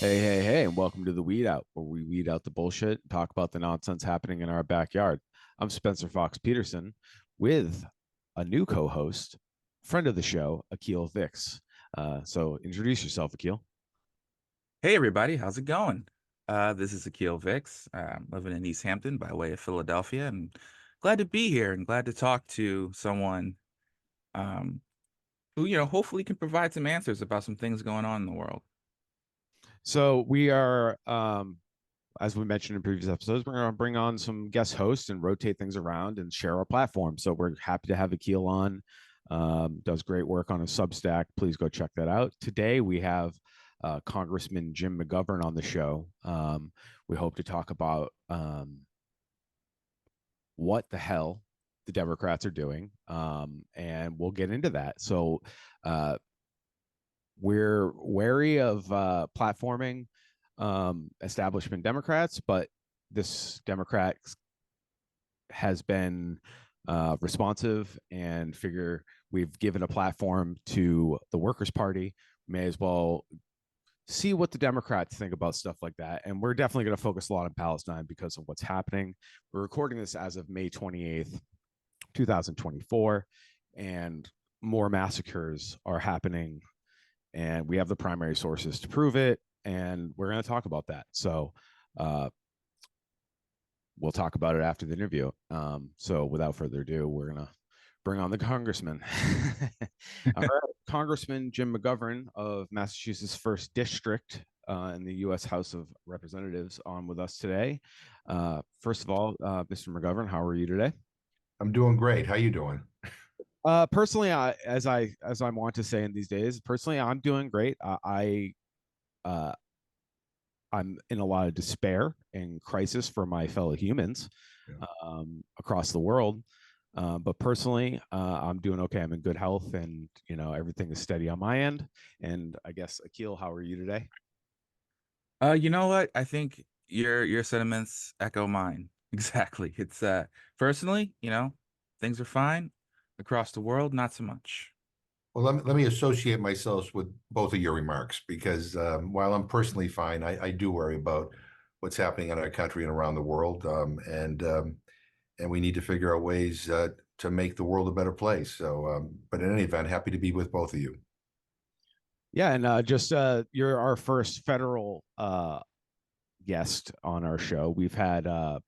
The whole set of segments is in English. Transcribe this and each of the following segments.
Hey, and welcome to the Weed Out, where we weed out the bullshit and talk about the nonsense happening in our backyard. I'm Spencer Fox Peterson with a new co host, friend of the show, Akil Vicks. So introduce yourself, Akil. Hey everybody, how's it going? This is Akil Vicks. I'm living in East Hampton by way of Philadelphia, and glad to be here and glad to talk to someone um, who, hopefully can provide some answers about some things going on in the world. So we are, as we mentioned in previous episodes, we're going to bring on some guest hosts and rotate things around and share our platform. So we're happy to have Akil on. Does great work on a Substack. Please go check that out. Today we have Congressman Jim Mcgovern on the show. We hope to talk about what the hell the Democrats are doing, and we'll get into that. So uh, we're wary of platforming establishment Democrats, but this Democrat has been responsive and figure we've given a platform to the Workers' Party. May as well see what the Democrats think about stuff like that. And we're definitely going to focus a lot on Palestine because of what's happening. We're recording this as of May 28th, 2024, and more massacres are happening. And we have the primary sources to prove it. And we're going to talk about that. So, we'll talk about it after the interview. So without further ado, we're going to bring on the congressman. All right. Congressman Jim Mcgovern of Massachusetts 1st District in the U.S. House of Representatives on with us today. First of all, Mr. McGovern, how are you today? I'm doing great. How you doing? Personally, as I want to say in these days, personally, I'm doing great. Uh, I'm in a lot of despair and crisis for my fellow humans Yeah. across the world. But personally, I'm doing okay. I'm in good health, and everything is steady on my end. And I guess Akil, how are you today? You know what? I think your sentiments echo mine. Exactly. It's personally, things are fine. Across the world, not so much. Well, let me associate myself with both of your remarks because while I'm personally fine, I do worry about what's happening in our country and around the world, and we need to figure out ways to make the world a better place. So, but in any event, happy to be with both of you. Yeah, and just you're our first federal guest on our show. We've had uh,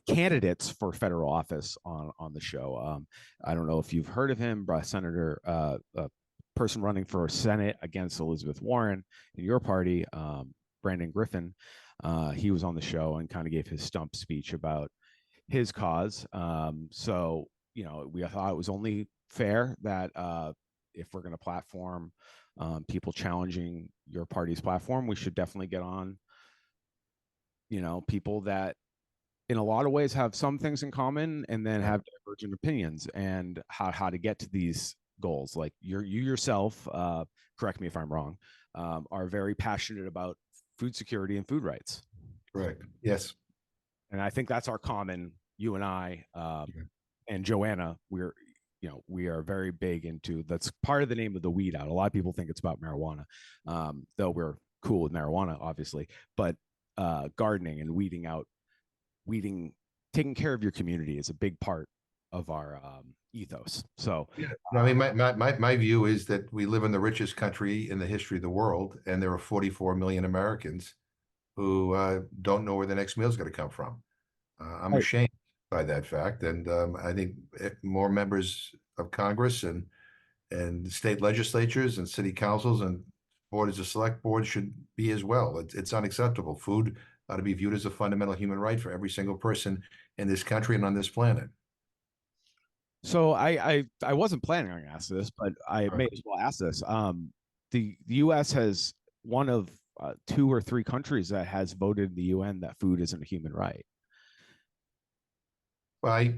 candidates for federal office on the show. I don't know if you've heard of him, Senator, a person running for Senate against Elizabeth Warren in your party, Brandon Griffin. He was on the show and kind of gave his stump speech about his cause. So we thought it was only fair that if we're going to platform people challenging your party's platform, we should definitely get on people that in a lot of ways have some things in common and then Right. have divergent opinions and how to get to these goals. Like you yourself, correct me if I'm wrong, are very passionate about food security and food rights. Correct. Yes. And I think that's our common, you and I, Yeah. and Joanna, we are very big into, that's part of the name of the weed out. A lot of people think it's about marijuana, though we're cool with marijuana, obviously, but gardening and weeding, taking care of your community is a big part of our ethos. So, Yeah. No, I mean, my view is that we live in the richest country in the history of the world, and there are 44 million Americans who don't know where the next meal is going to come from. I'm right. ashamed by that fact, and I think more members of Congress and state legislatures and city councils and boards of select boards should be as well. It's unacceptable. Food ought to be viewed as a fundamental human right for every single person in this country and on this planet. So I wasn't planning on asking this, but I All may right. as well ask this. The U.S. has one of two or three countries that has voted in the UN that food isn't a human right. Well, I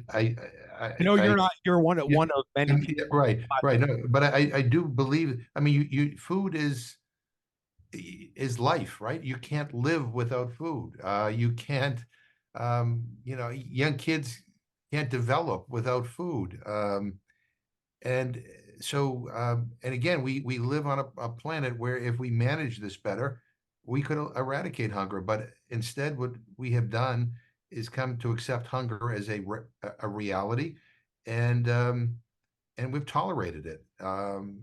know I you're not. You're yeah, one of many people. yeah, right, right. No, but I do believe. I mean, food is life, right? You can't live without food. You can't, young kids can't develop without food. And and again, we live on a planet where if we manage this better, we could eradicate hunger. But instead, what we have done is come to accept hunger as a reality, and we've tolerated it. You're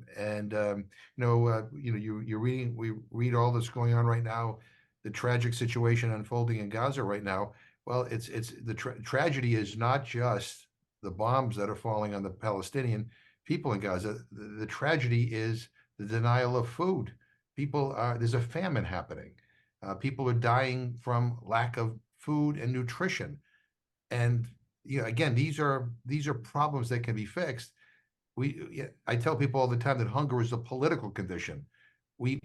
reading, we read all that's going on right now, the tragic situation unfolding in Gaza right now. Well, it's the tragedy is not just the bombs that are falling on the Palestinian people in Gaza. The tragedy is the denial of food. There's a famine happening. People are dying from lack of food and nutrition. And again, these are problems that can be fixed. I tell people all the time that hunger is a political condition. We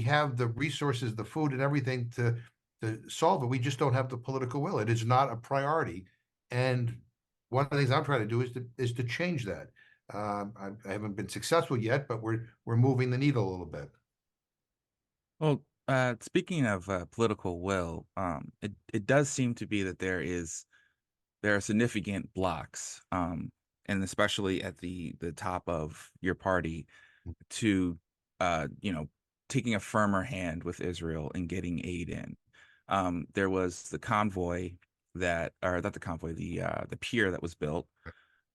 have the resources, the food, and everything to solve it. We just don't have the political will. It is not a priority. And one of the things I'm trying to do is to change that. I haven't been successful yet, but we're moving the needle a little bit. Well, speaking of political will, it does seem to be that there are significant blocks, and especially at the top of your party, to taking a firmer hand with Israel and getting aid in. There was the convoy or not the convoy, the pier that was built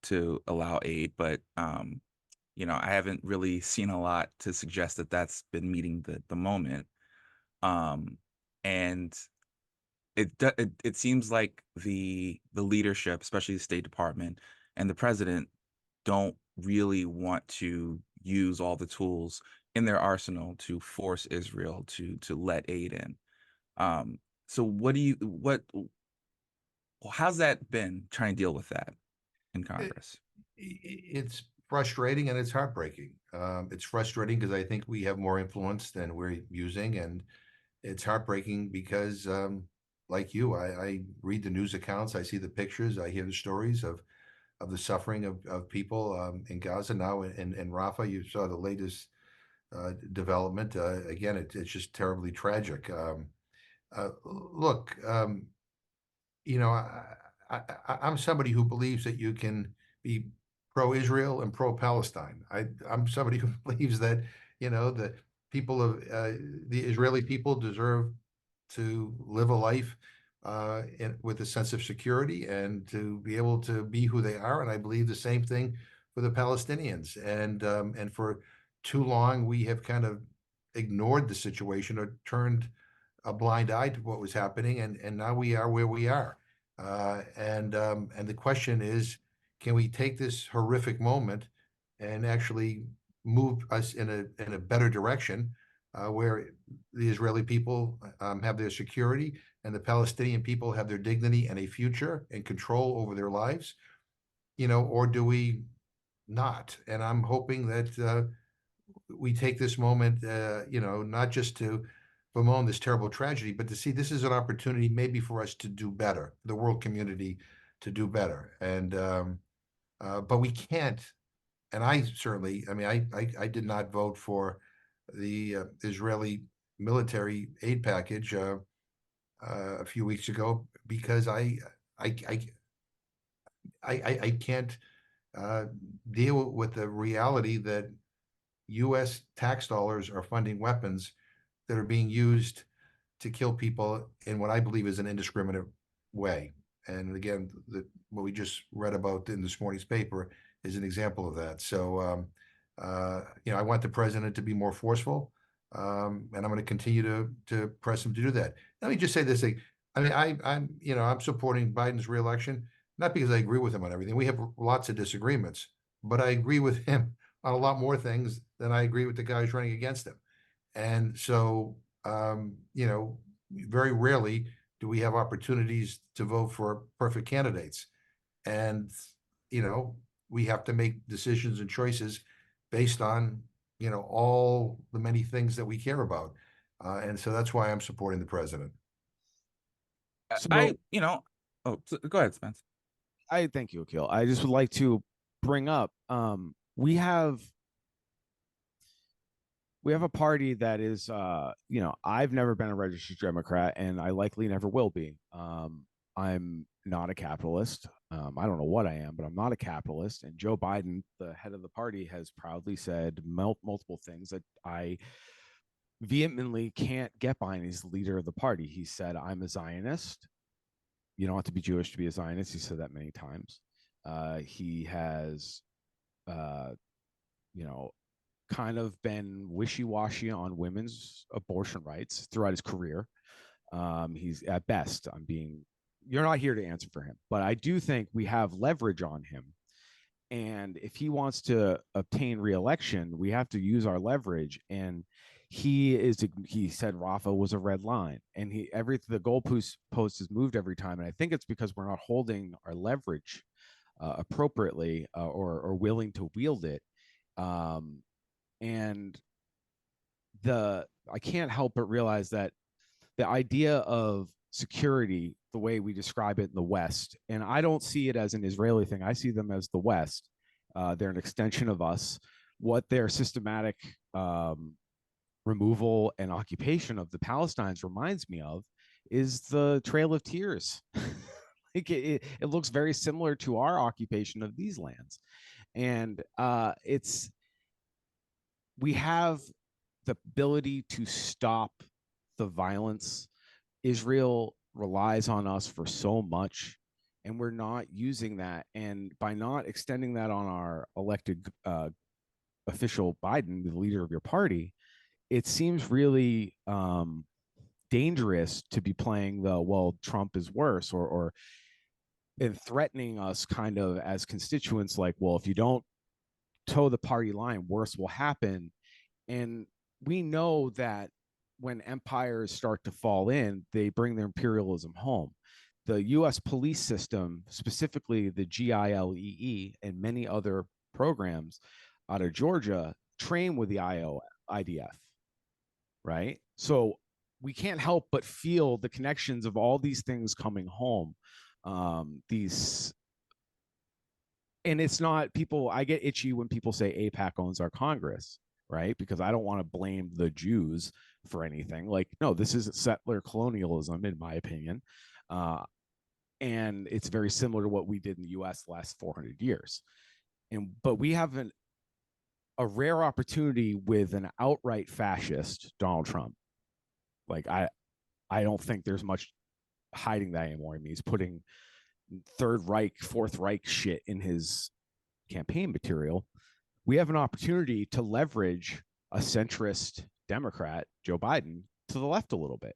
to allow aid, but I haven't really seen a lot to suggest that that's been meeting the moment. And it seems like the leadership, especially the State Department and the president, don't really want to use all the tools in their arsenal to force Israel to let aid in. So how's that been trying to deal with that in Congress? It's frustrating and it's heartbreaking. It's frustrating because I think we have more influence than we're using, and it's heartbreaking because, like you, I read the news accounts, I see the pictures, I hear the stories of the suffering of people in Gaza now, in Rafah. You saw the latest development. Again, it's just terribly tragic. Look, I'm somebody who believes that you can be pro-Israel and pro-Palestine. I'm somebody who believes that the people of the Israeli people deserve to live a life with a sense of security and to be able to be who they are. And I believe the same thing for the Palestinians. And for too long, we have kind of ignored the situation or turned a blind eye to what was happening. And now we are where we are. And the question is, can we take this horrific moment and actually move us in a better direction, where the Israeli people have their security and the Palestinian people have their dignity and a future and control over their lives, or do we not? And I'm hoping that we take this moment, not just to bemoan this terrible tragedy, but to see this is an opportunity maybe for us to do better, the world community to do better. And but we can't. And I certainly, I mean, I did not vote for the Israeli military aid package a few weeks ago because I can't deal with the reality that U.S. tax dollars are funding weapons that are being used to kill people in what I believe is an indiscriminate way. And again, what we just read about in this morning's paper is an example of that. So, I want the president to be more forceful, and I'm going to continue to press him to do that. Let me just say this thing. I mean, I'm supporting Biden's reelection, not because I agree with him on everything. We have lots of disagreements, but I agree with him on a lot more things than I agree with the guys running against him. And so, very rarely do we have opportunities to vote for perfect candidates. And, we have to make decisions and choices based on, all the many things that we care about. And so that's why I'm supporting the president. So Go ahead, Spence. I thank you, Akil. I just would like to bring up we have a party that is I've never been a registered Democrat and I likely never will be. I'm not a capitalist. I don't know what I am, but I'm not a capitalist. And Joe Biden, the head of the party, has proudly said multiple things that I vehemently can't get behind. He's the leader of the party. He said, I'm a Zionist. You don't have to be Jewish to be a Zionist. He said that many times. He has, you know, kind of been wishy-washy on women's abortion rights throughout his career. He's at best, you're not here to answer for him, but I do think we have leverage on him. And if he wants to obtain re-election, we have to use our leverage. And he said Rafa was a red line, and the goalpost has moved every time. And I think it's because we're not holding our leverage appropriately or willing to wield it. And I can't help but realize that the idea of security, the way we describe it in the West, and I don't see it as an Israeli thing. I see them as the West. They're an extension of us. What their systematic removal and occupation of the Palestinians reminds me of is the Trail of Tears. Like it looks very similar to our occupation of these lands. And we have the ability to stop the violence. Israel relies on us for so much, and we're not using that. And by not extending that on our elected official Biden, the leader of your party, it seems really dangerous to be playing Trump is worse, or and threatening us kind of as constituents, like, well, if you don't toe the party line, worse will happen. And we know that when empires start to fall in, they bring their imperialism home. The U.S. police system, specifically the GILEE and many other programs out of Georgia, train with the IDF, right? So we can't help but feel the connections of all these things coming home. And it's not people. I get itchy when people say AIPAC owns our Congress, right? Because I don't want to blame the Jews for anything. Like, no, this is settler colonialism, in my opinion. And it's very similar to what we did in the US the last 400 years. But we have a rare opportunity with an outright fascist, Donald Trump. Like, I don't think there's much hiding that anymore. I mean, he's putting Third Reich, Fourth Reich shit in his campaign material. We have an opportunity to leverage a centrist Democrat, Joe Biden, to the left a little bit.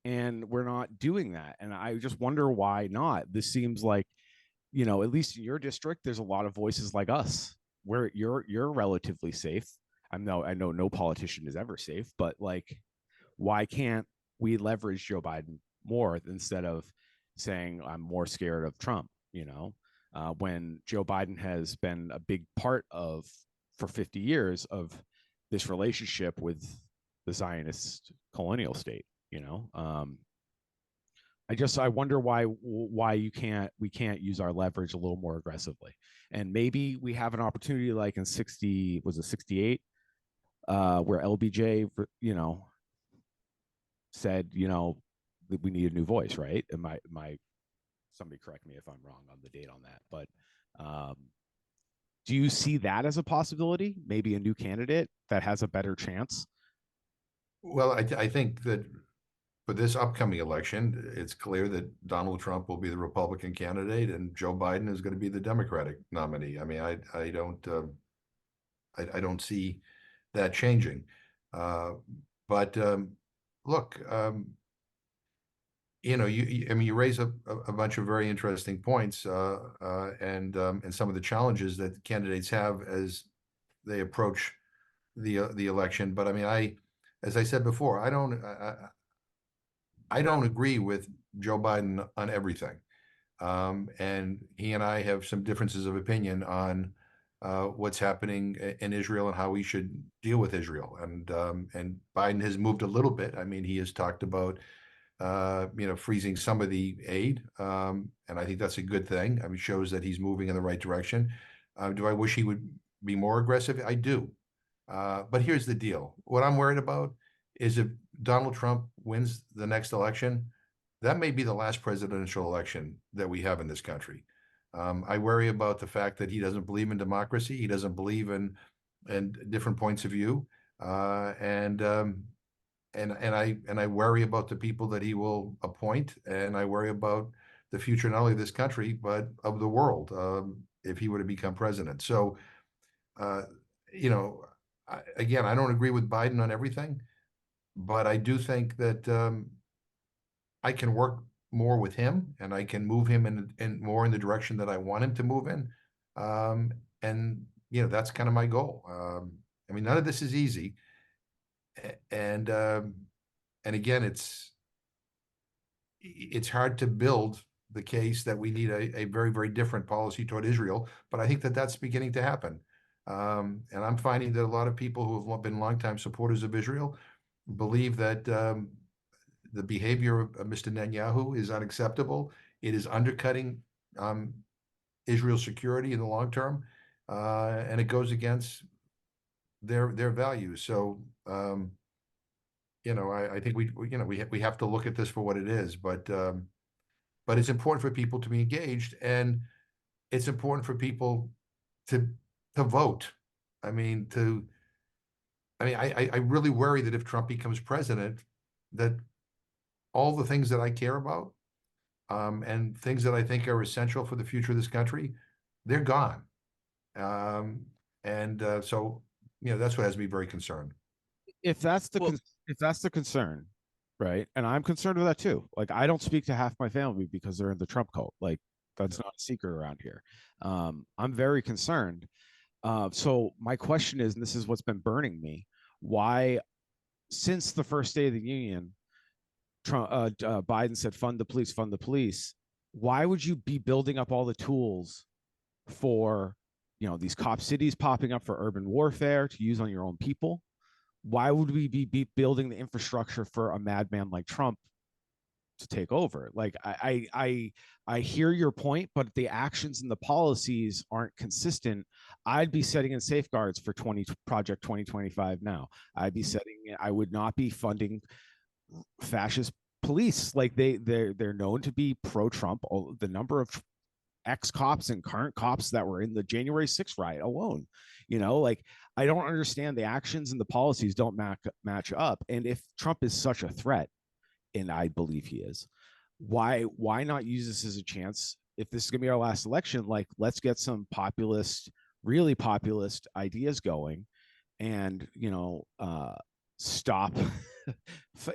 And we're not doing that. And I just wonder why not. This seems like, at least in your district, there's a lot of voices like us where you're relatively safe. I know no politician is ever safe, but like, why can't we leverage Joe Biden more instead of saying I'm more scared of Trump, when Joe Biden has been a big part for 50 years of this relationship with the Zionist colonial state, I wonder why we can't use our leverage a little more aggressively. And maybe we have an opportunity like in 68, where LBJ, said, that we need a new voice, right? And somebody correct me if I'm wrong on the date on that, but do you see that as a possibility? Maybe a new candidate that has a better chance? Well, I think that for this upcoming election, it's clear that Donald Trump will be the Republican candidate and Joe Biden is going to be the Democratic nominee. I mean, I don't see that changing. But look, you raise a bunch of very interesting points, and some of the challenges that candidates have as they approach the election. But I mean, as I said before, I don't agree with Joe Biden on everything, and he and I have some differences of opinion on what's happening in Israel and how we should deal with Israel. And Biden has moved a little bit. I mean, he has talked about freezing some of the aid, and I think that's a good thing. I mean, it shows that he's moving in the right direction. Do I wish he would be more aggressive? I do. But here's the deal. What I'm worried about is if Donald Trump wins the next election, that may be the last presidential election that we have in this country. I worry about the fact that he doesn't believe in democracy. He doesn't believe in different points of view, and I worry about the people that he will appoint, and I worry about the future not only of this country but of the world, if he were to become president. So, uh, you know, again, I don't agree with Biden on everything, but I do think that I can work more with him, and I can move him in more in the direction that I want him to move in. Um, and that's kind of my goal. I mean, none of this is easy, and again, it's hard to build the case that we need a very, very different policy toward Israel, but I think that that's beginning to happen. And I'm finding that a lot of people who have been longtime supporters of Israel believe that the behavior of Mr. Netanyahu is unacceptable. It is undercutting Israel's security in the long term, and it goes against their values. So, I think we have to look at this for what it is, but it's important for people to be engaged, and it's important for people to vote. I mean, I really worry that if Trump becomes president, that all the things that I care about, and things that I think are essential for the future of this country, they're gone. So, that's what has me very concerned. If that's the Well, if that's the concern, right? And I'm concerned with that too. Like, I don't speak to half my family because they're in the Trump cult. Like, that's not a secret around here. I'm very concerned. So my question is, and this is what's been burning me: why, since the first day of the union, Trump, Biden said, "Fund the police, fund the police." Why would you be building up all the tools for, these cop cities popping up for urban warfare to use on your own people? Why would we be building the infrastructure for a madman like Trump to take over? Like, I hear your point, but the actions and the policies aren't consistent. I'd be setting in safeguards for Project 2025 now. I would not be funding fascist police. Like, they're known to be pro-Trump. The number of ex-cops and current cops that were in the January 6th riot alone, like, I don't understand. The actions and the policies don't match up. And if Trump is such a threat, and I believe he is, why not use this as a chance? If this is going to be our last election, like, let's get some really populist ideas going, and stop.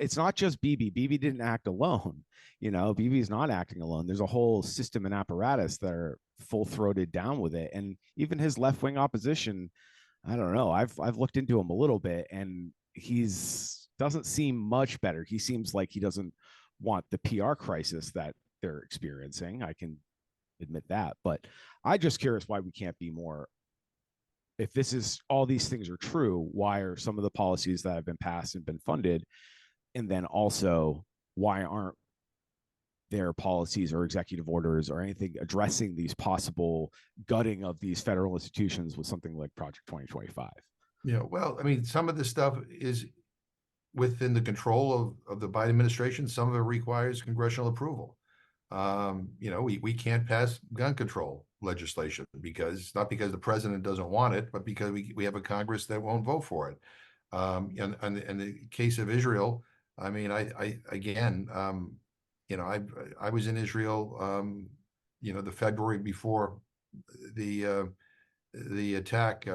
It's not just Bibi didn't act alone. Bibi's not acting alone. There's a whole system and apparatus that are full-throated down with it. And even his left-wing opposition, I don't know, I've looked into him a little bit, and he's doesn't seem much better. He seems like he doesn't want the PR crisis that they're experiencing. I can admit that, but I'm just curious why we can't be more. If this is, all these things are true, why are some of the policies that have been passed and been funded? And then also, why aren't there policies or executive orders or anything addressing these possible gutting of these federal institutions with something like Project 2025? Well, I mean, some of this stuff is within the control of the Biden administration. Some of it requires congressional approval. We can't pass gun control legislation not because the president doesn't want it, but because we have a Congress that won't vote for it. And in the case of Israel, I mean, I was in Israel, the February before the attack,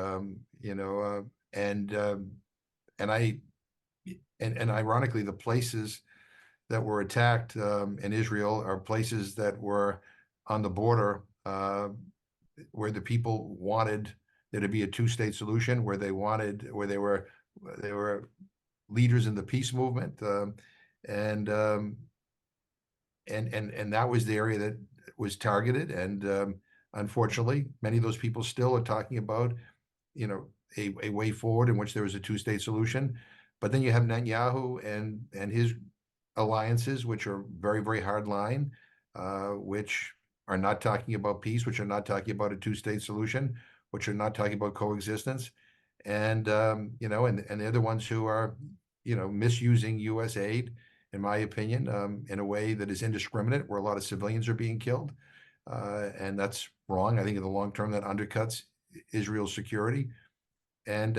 and ironically, the places that were attacked in Israel are places that were on the border, where the people wanted there to be a two-state solution, where they were leaders in the peace movement, and that was the area that was targeted. And unfortunately, many of those people still are talking about, a way forward in which there was a two-state solution. But then you have Netanyahu and his alliances, which are very, very hard line, which are not talking about peace, which are not talking about a two-state solution, which are not talking about coexistence. And they're the ones who are, misusing U.S. aid in my opinion, in a way that is indiscriminate, where a lot of civilians are being killed. And that's wrong. I think in the long term that undercuts Israel's security. And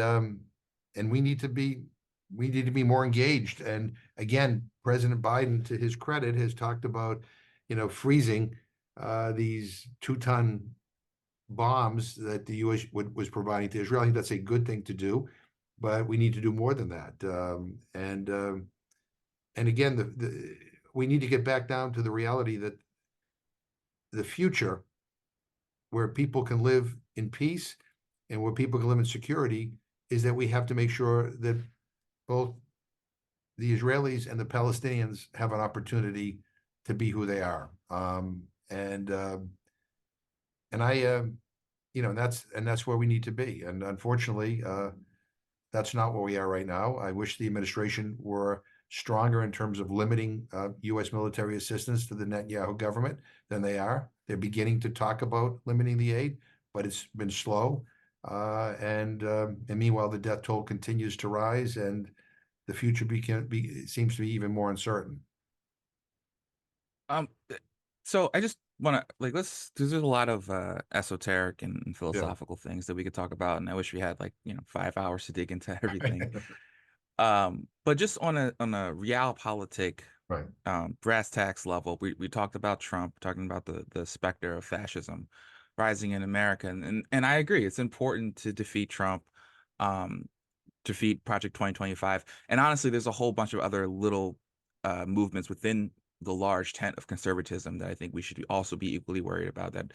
we need to be more engaged. And again, President Biden, to his credit, has talked about, freezing these 2-ton bombs that the U.S. was providing to Israel. I think that's a good thing to do, but we need to do more than that. And again, we need to get back down to the reality that the future, where people can live in peace and where people can live in security, is that we have to make sure that both the Israelis and the Palestinians have an opportunity to be who they are. And that's where we need to be. And unfortunately, that's not where we are right now. I wish the administration were stronger in terms of limiting U.S. military assistance to the Netanyahu government than they are. They're beginning to talk about limiting the aid, but it's been slow. And meanwhile, the death toll continues to rise, and the future seems to be even more uncertain. So I just want to there's a lot of esoteric and philosophical things that we could talk about, and I wish we had 5 hours to dig into everything. But just on a realpolitik, Right. Brass tacks level, we talked about Trump, talking about the specter of fascism rising in America, and I agree, it's important to defeat Trump, defeat Project 2025, and honestly, there's a whole bunch of other little movements within the large tent of conservatism that I think we should also be equally worried about, that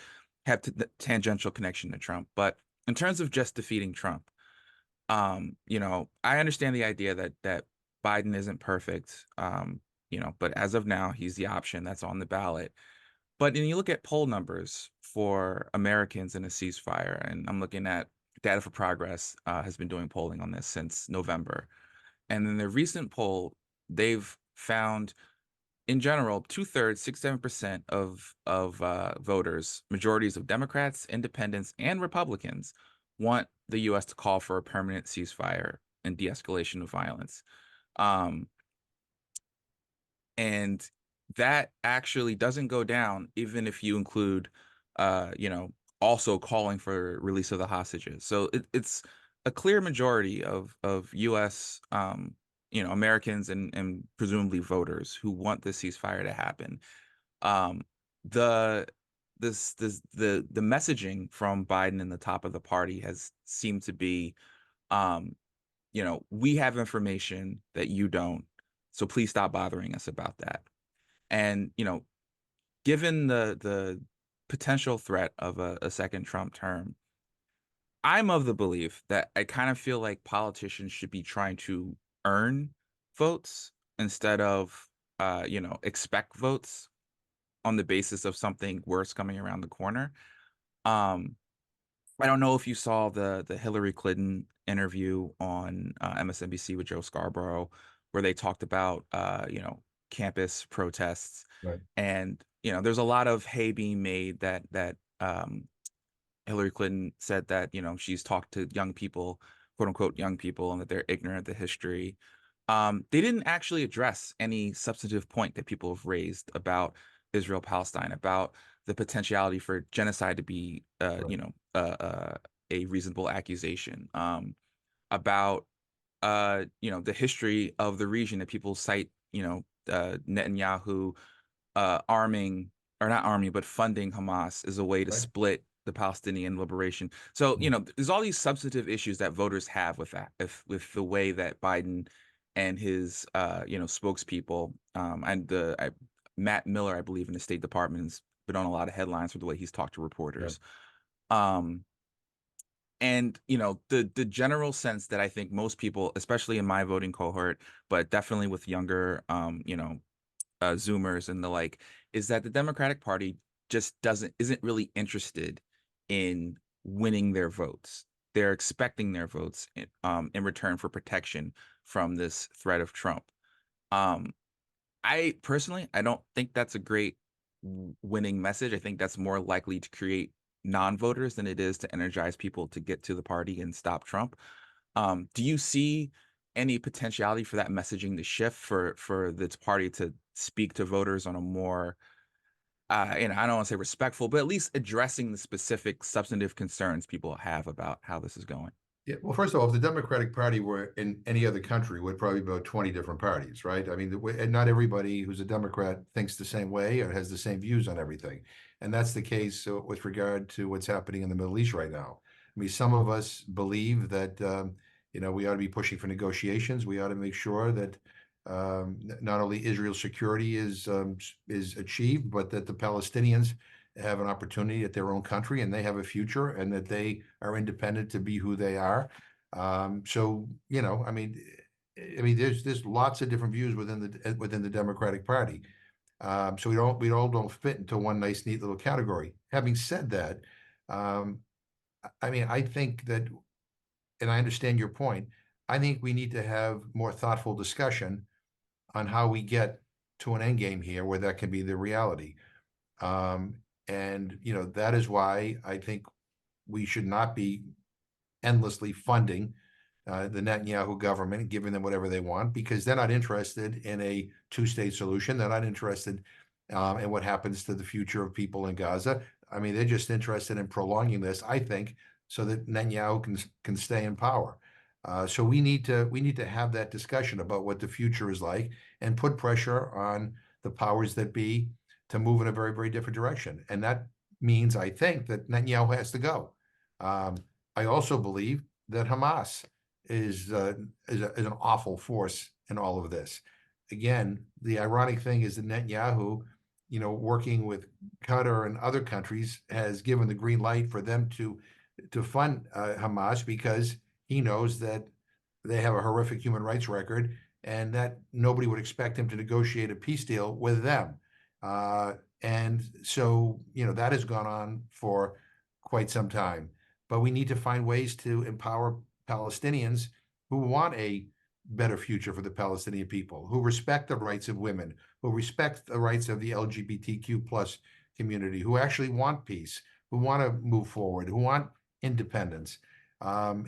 have tangential connection to Trump. But in terms of just defeating Trump, I understand the idea that Biden isn't perfect, but as of now, he's the option that's on the ballot. But when you look at poll numbers for Americans in a ceasefire, and I'm looking at Data for Progress has been doing polling on this since November. And in their recent poll, they've found, in general, 2/3, 67% of voters, majorities of Democrats, independents, and Republicans, want the U.S. to call for a permanent ceasefire and de-escalation of violence. And that actually doesn't go down even if you include, also calling for release of the hostages. So it's a clear majority of U.S. Americans and presumably voters who want this ceasefire to happen. The messaging from Biden and the top of the party has seemed to be, we have information that you don't, so please stop bothering us about that. And given the potential threat of a second Trump term, I'm of the belief that I kind of feel like politicians should be trying to earn votes instead of, expect votes on the basis of something worse coming around the corner. I don't know if you saw the Hillary Clinton interview on MSNBC with Joe Scarborough, where they talked about, campus protests. Right. And, there's a lot of hay being made that Hillary Clinton said that, she's talked to young people, quote unquote, young people, and that they're ignorant of the history. They didn't actually address any substantive point that people have raised about Israel-Palestine, about the potentiality for genocide to be, a reasonable accusation, about, the history of the region that people cite, Netanyahu arming, or not arming, but funding Hamas as a way to split the Palestinian liberation. So, there's all these substantive issues that voters have with that, with the way that Biden and his, spokespeople, and Matt Miller, I believe, in the State Department, has been on a lot of headlines for the way he's talked to reporters. And, the general sense that I think most people, especially in my voting cohort, but definitely with younger, Zoomers and the like, is that the Democratic Party just isn't really interested in winning their votes. They're expecting their votes in return for protection from this threat of Trump. I personally don't think that's a great winning message. I think that's more likely to create non-voters than it is to energize people to get to the party and stop Trump. Do you see any potentiality for that messaging to shift for this party to speak to voters on a more I don't want to say respectful, but at least addressing the specific substantive concerns people have about how this is going? Yeah, well, first of all, if the Democratic Party were in any other country, would probably be about 20 different parties, right? I mean, and not everybody who's a Democrat thinks the same way or has the same views on everything. And that's the case with regard to what's happening in the Middle East right now. I mean, some of us believe that, we ought to be pushing for negotiations. We ought to make sure that not only Israel's security is achieved, but that the Palestinians have an opportunity at their own country and they have a future and that they are independent to be who they are. So, I mean, there's lots of different views within the Democratic Party. So we all don't fit into one nice, neat little category. Having said that, I mean, I think that, and I understand your point, I think we need to have more thoughtful discussion on how we get to an end game here where that can be the reality. And that is why I think we should not be endlessly funding the Netanyahu government and giving them whatever they want, because they're not interested in a two-state solution. They're not interested in what happens to the future of people in Gaza. I mean, they're just interested in prolonging this, I think, so that Netanyahu can stay in power. So we need to have that discussion about what the future is like and put pressure on the powers that be to move in a very, very different direction. And that means, I think, that Netanyahu has to go. I also believe that Hamas is an awful force in all of this. Again, the ironic thing is that Netanyahu, working with Qatar and other countries, has given the green light for them to fund Hamas, because he knows that they have a horrific human rights record and that nobody would expect him to negotiate a peace deal with them. And so, that has gone on for quite some time. But we need to find ways to empower Palestinians who want a better future for the Palestinian people, who respect the rights of women, who respect the rights of the LGBTQ plus community, who actually want peace, who want to move forward, who want independence. And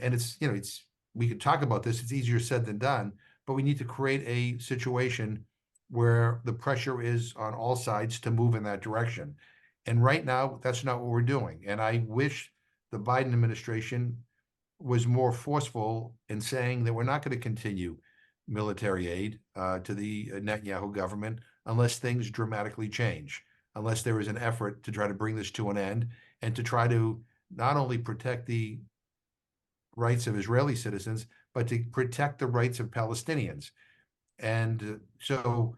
we could talk about this. It's easier said than done, but we need to create a situation where the pressure is on all sides to move in that direction. And right now, that's not what we're doing. And I wish the Biden administration was more forceful in saying that we're not going to continue military aid to the Netanyahu government unless things dramatically change, unless there is an effort to try to bring this to an end and to try to not only protect the rights of Israeli citizens, but to protect the rights of Palestinians. And so,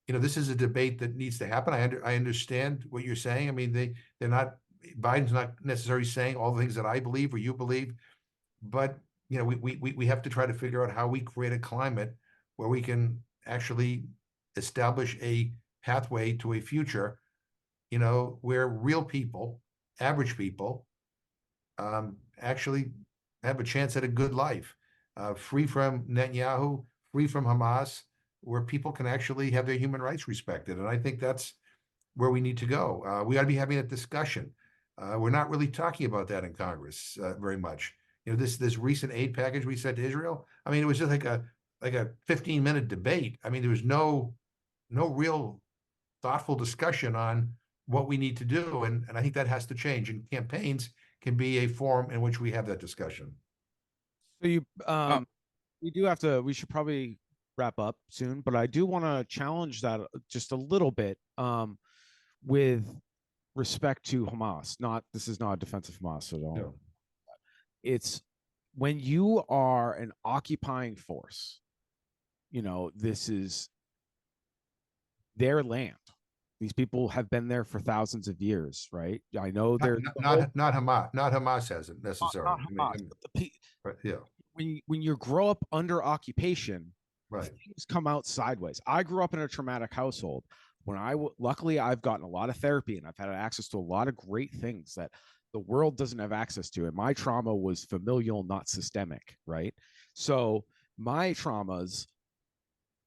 this is a debate that needs to happen. I understand what you're saying. I mean, Biden's not necessarily saying all the things that I believe or you believe, but we have to try to figure out how we create a climate where we can actually establish a pathway to a future, where real people, average people, actually have a chance at a good life, free from Netanyahu, free from Hamas, where people can actually have their human rights respected. And I think that's where we need to go. We ought to be having a discussion. We're not really talking about that in Congress very much. This recent aid package we sent to Israel, I mean, it was just like a 15-minute debate. I mean, there was no real thoughtful discussion on what we need to do. And I think that has to change. And campaigns can be a forum in which we have that discussion. So we should probably wrap up soon, but I do want to challenge that just a little bit with respect to Hamas. This is not a defense of Hamas at all. No. It's when you are an occupying force, this is their land. These people have been there for thousands of years, right? I know they're not Hamas. Not Hamas hasn't necessarily. Not Hamas, when you grow up under occupation, right, things come out sideways. I grew up in a traumatic household. Luckily, I've gotten a lot of therapy and I've had access to a lot of great things that the world doesn't have access to. And my trauma was familial, not systemic, right? So my traumas,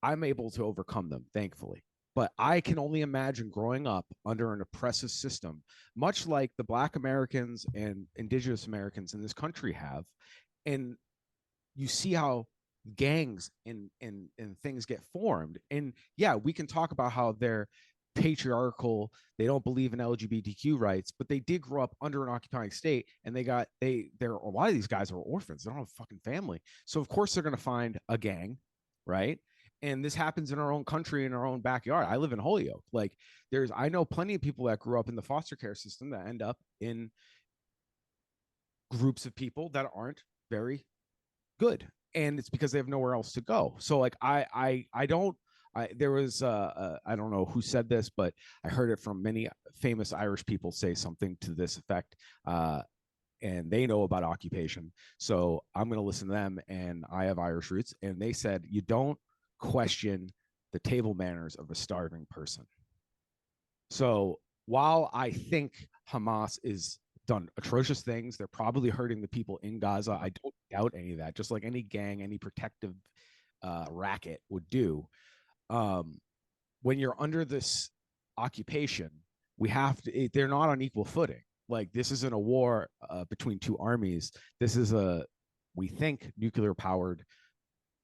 I'm able to overcome them, thankfully. But I can only imagine growing up under an oppressive system, much like the Black Americans and Indigenous Americans in this country have. And you see how gangs and things get formed. And yeah, we can talk about how they're patriarchal, they don't believe in LGBTQ rights, but they did grow up under an occupying state, and they're a lot of these guys are orphans, they don't have a fucking family, so of course they're going to find a gang, right? And this happens in our own country, in our own backyard. I live in Holyoke. Like, I know plenty of people that grew up in the foster care system that end up in groups of people that aren't very good, and it's because they have nowhere else to go. So like I don't there was I don't know who said this, but I heard it from many famous Irish people say something to this effect, and they know about occupation, so I'm going to listen to them, and I have Irish roots, and they said you don't question the table manners of a starving person. So while I think Hamas is done atrocious things, they're probably hurting the people in Gaza. I don't doubt any of that, just like any gang, any protective racket would do. When you're under this occupation, they're not on equal footing. Like, this isn't a war between two armies. This is we think, nuclear powered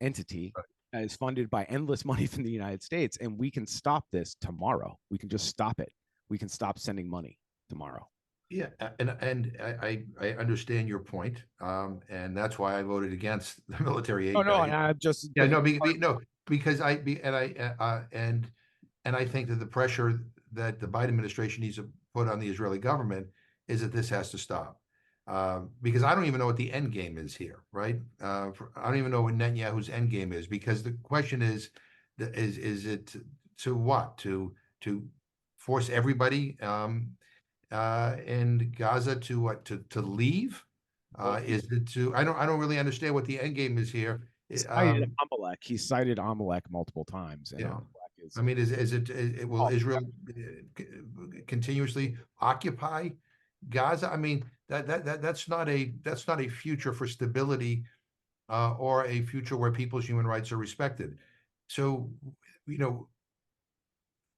entity that is funded by endless money from the United States. And we can stop this tomorrow. We can just stop it. We can stop sending money tomorrow. Yeah, and I understand your point, and that's why I voted against the military aid. Oh no, I just because I think that the pressure that the Biden administration needs to put on the Israeli government is that this has to stop, because I don't even know what the end game is here, right? I don't even know what Netanyahu's end game is, because the question is it to what, to force everybody in Gaza to what, to leave? Is it to, I don't really understand what the end game is here. Amalek. He cited Amalek multiple times. And Yeah. Amalek is, I mean, will Israel continuously occupy Gaza? I mean, that's not a future for stability, or a future where people's human rights are respected. So,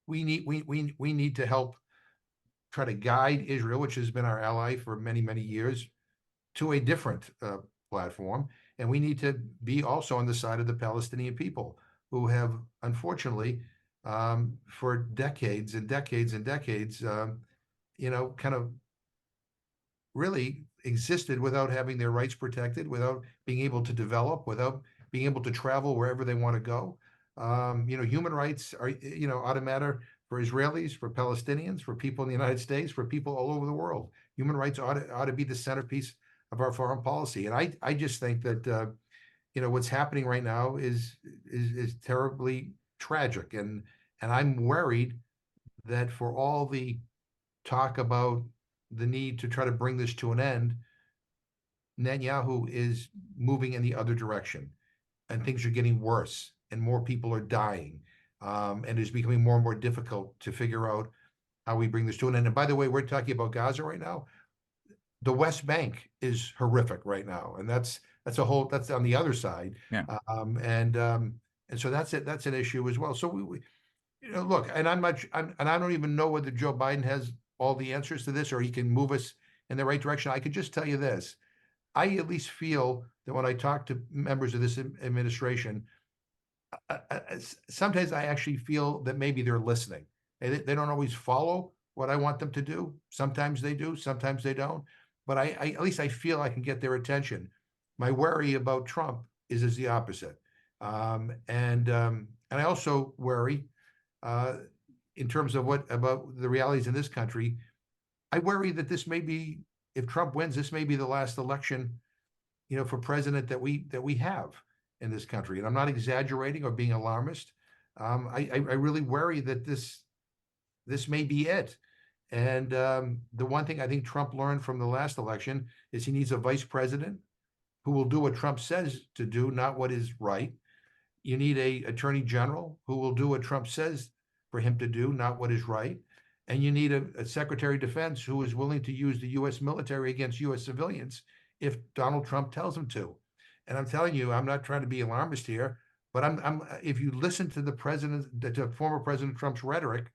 we need to help try to guide Israel, which has been our ally for many, many years, to a different platform. And we need to be also on the side of the Palestinian people, who have, unfortunately, for decades and decades and decades, kind of really existed without having their rights protected, without being able to develop, without being able to travel wherever they want to go. Human rights ought to matter for Israelis, for Palestinians, for people in the United States, for people all over the world. Human rights ought to be the centerpiece of our foreign policy. And I just think that what's happening right now is terribly tragic, and I'm worried that for all the talk about the need to try to bring this to an end, Netanyahu is moving in the other direction, and things are getting worse, and more people are dying, and it's becoming more and more difficult to figure out how we bring this to an end. And by the way, we're talking about Gaza right now. The West Bank is horrific right now, and that's on the other side. Yeah. And so that's it. That's an issue as well. So we look, and I don't even know whether Joe Biden has all the answers to this, or he can move us in the right direction. I could just tell you this: I at least feel that when I talk to members of this administration, sometimes I actually feel that maybe they're listening. They don't always follow what I want them to do. Sometimes they do, sometimes they don't. But I at least I feel I can get their attention. My worry about Trump is the opposite. And I also worry in terms of about the realities in this country. I worry that this may be, if Trump wins, this may be the last election, for president that we have in this country. And I'm not exaggerating or being alarmist. I really worry that this may be it. And the one thing I think Trump learned from the last election is he needs a vice president who will do what Trump says to do, not what is right. You need a attorney general who will do what Trump says for him to do, not what is right. And you need a secretary of defense who is willing to use the U.S. military against U.S. civilians if Donald Trump tells him to. And I'm telling you, I'm not trying to be alarmist here, but if you listen to to former President Trump's rhetoric,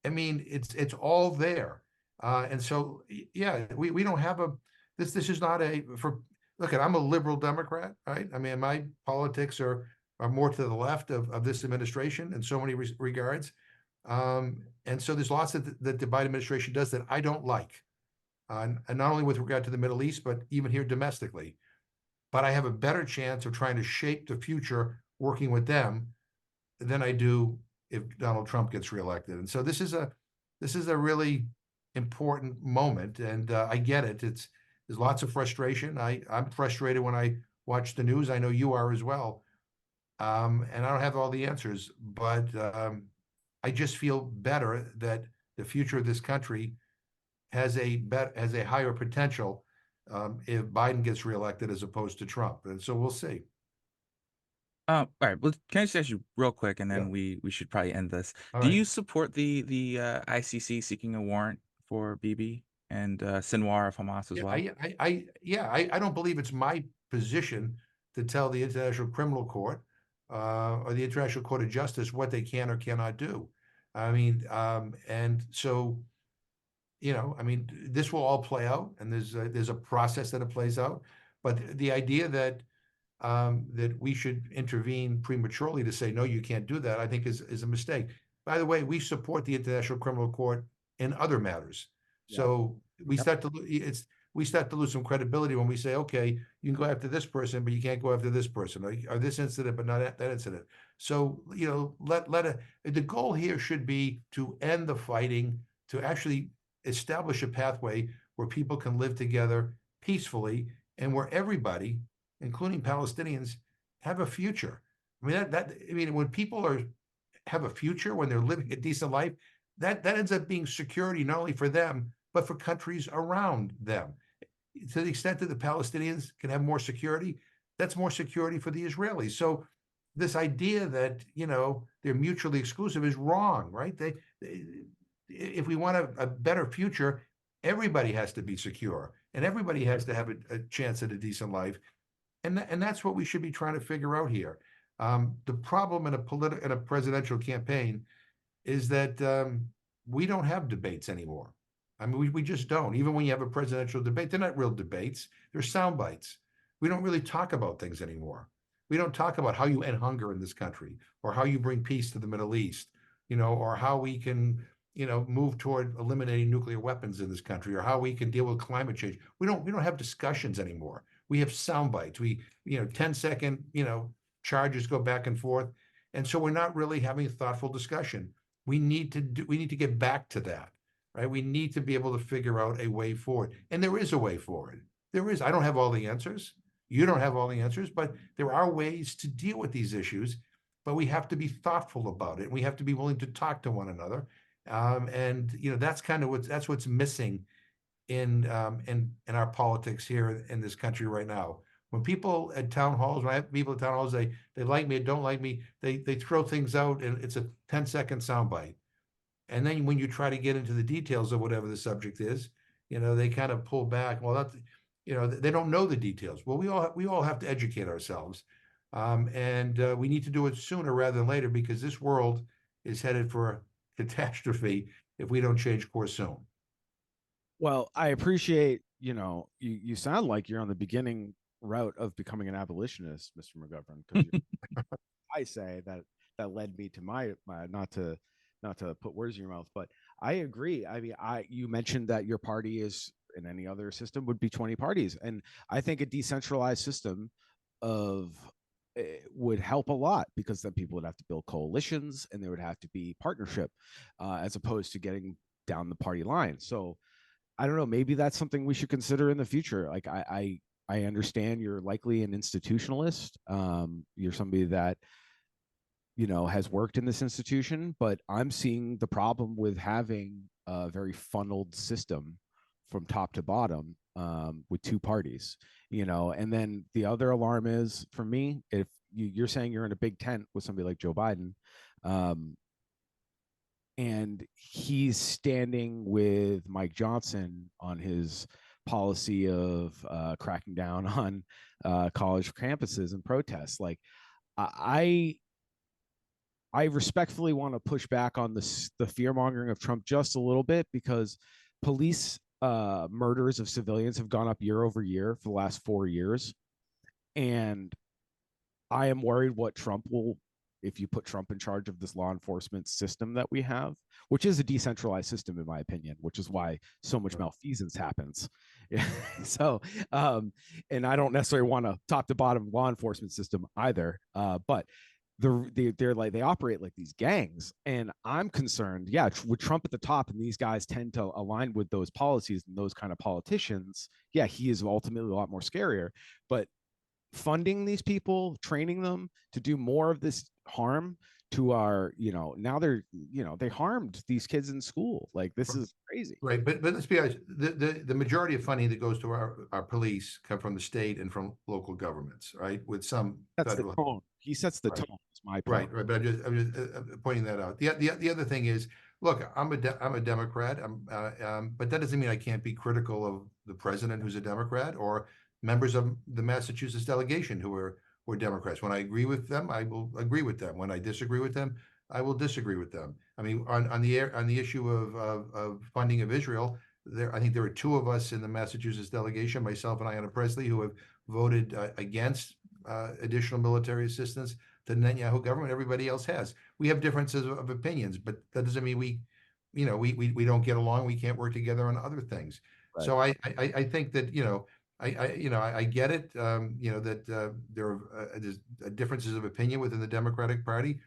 I mean, it's all there. And so, yeah, we don't have this is not look, I'm a liberal Democrat, right? I mean, my politics are more to the left of this administration in so many regards. And so there's lots that the Biden administration does that I don't like. And not only with regard to the Middle East, but even here domestically. But I have a better chance of trying to shape the future working with them than I do if Donald Trump gets reelected. And so this is a really important moment, and I get it. There's lots of frustration. I'm frustrated when I watch the news. I know you are as well. And I don't have all the answers, but I just feel better that the future of this country has a higher potential if Biden gets reelected as opposed to Trump. And so we'll see. All right. Well, can I just ask you real quick, and then Yeah. we should probably end this. All Do right. you support the ICC seeking a warrant for Bibi and Sinwar of Hamas as Yeah, well? I don't believe it's my position to tell the International Criminal Court or the International Court of Justice what they can or cannot do. I mean, and so, I mean, this will all play out, and there's a process that it plays out. But the idea that we should intervene prematurely to say no, you can't do that, I think is a mistake. By the way, we support the International Criminal Court in other matters. Yeah. So we Yep. start to lose some credibility when we say, okay, you can go after this person, but you can't go after this person, or this incident, but not that incident. So the goal here should be to end the fighting, to actually establish a pathway where people can live together peacefully, and where everybody, including Palestinians, have a future. I mean, when people have a future, when they're living a decent life, that ends up being security not only for them but for countries around them. To the extent that the Palestinians can have more security, that's more security for the Israelis. So this idea that they're mutually exclusive is wrong, right? If we want a better future, everybody has to be secure, and everybody has to have a chance at a decent life. And that's what we should be trying to figure out here. The problem in a presidential campaign is that we don't have debates anymore. I mean, we just don't. Even when you have a presidential debate, they're not real debates. They're sound bites. We don't really talk about things anymore. We don't talk about how you end hunger in this country, or how you bring peace to the Middle East, or how we can, move toward eliminating nuclear weapons in this country, or how we can deal with climate change. We don't have discussions anymore. We have sound bites. 10-second, charges go back and forth. And so we're not really having a thoughtful discussion. We need to get back to that, right? We need to be able to figure out a way forward. And there is a way forward. There is. I don't have all the answers. You don't have all the answers, but there are ways to deal with these issues, but we have to be thoughtful about it. We have to be willing to talk to one another. And that's what's missing in our politics here in this country right now. When people at town halls, when I have people at town halls, they like me or don't like me, they throw things out, and it's a 10-second soundbite. And then when you try to get into the details of whatever the subject is, they kind of pull back. Well, they don't know the details. Well, we all have to educate ourselves, and we need to do it sooner rather than later, because this world is headed for a catastrophe if we don't change course soon. Well, I appreciate, you sound like you're on the beginning route of becoming an abolitionist, Mr. McGovern, because I say that led me to my not to put words in your mouth, but I agree. I mean, you mentioned that your party is, in any other system, would be 20 parties, and I think a decentralized system would help a lot, because then people would have to build coalitions, and there would have to be partnership, as opposed to getting down the party line. So I don't know, maybe that's something we should consider in the future. Like I understand you're likely an institutionalist. You're somebody that, has worked in this institution, but I'm seeing the problem with having a very funneled system from top to bottom, with two parties, and then the other alarm is, for me, if you're saying you're in a big tent with somebody like Joe Biden, and he's standing with Mike Johnson on his policy of cracking down on college campuses and protests. Like, I respectfully want to push back on the fear mongering of Trump just a little bit, because police murders of civilians have gone up year over year for the last 4 years. And I am worried what Trump will, if you put Trump in charge of this law enforcement system that we have, which is a decentralized system, in my opinion, which is why so much malfeasance happens. So, and I don't necessarily want a top to bottom law enforcement system either. But they're like, they operate like these gangs, and I'm concerned, yeah, with Trump at the top, and these guys tend to align with those policies and those kind of politicians. Yeah, he is ultimately a lot more scarier, but funding these people, training them to do more of this harm to our, now they're, they harmed these kids in school. Like, this is crazy. Right, but let's be honest. The majority of funding that goes to our police come from the state and from local governments, right? With some That's federal. the tone. He sets the Right. tone. Is my point. Right. But I'm just pointing that out. The other thing is, look, I'm a Democrat. But that doesn't mean I can't be critical of the president, who's a Democrat, or members of the Massachusetts delegation who are Democrats. When I agree with them, I will agree with them. When I disagree with them, I will disagree with them. I mean, on the issue of funding of Israel, I think there are two of us in the Massachusetts delegation, myself and Ayanna Pressley, who have voted against additional military assistance to the Netanyahu government. Everybody else has. We have differences of opinions, but that doesn't mean we don't get along. We can't work together on other things. Right. So I think that I get it. That there are differences of opinion within the Democratic Party,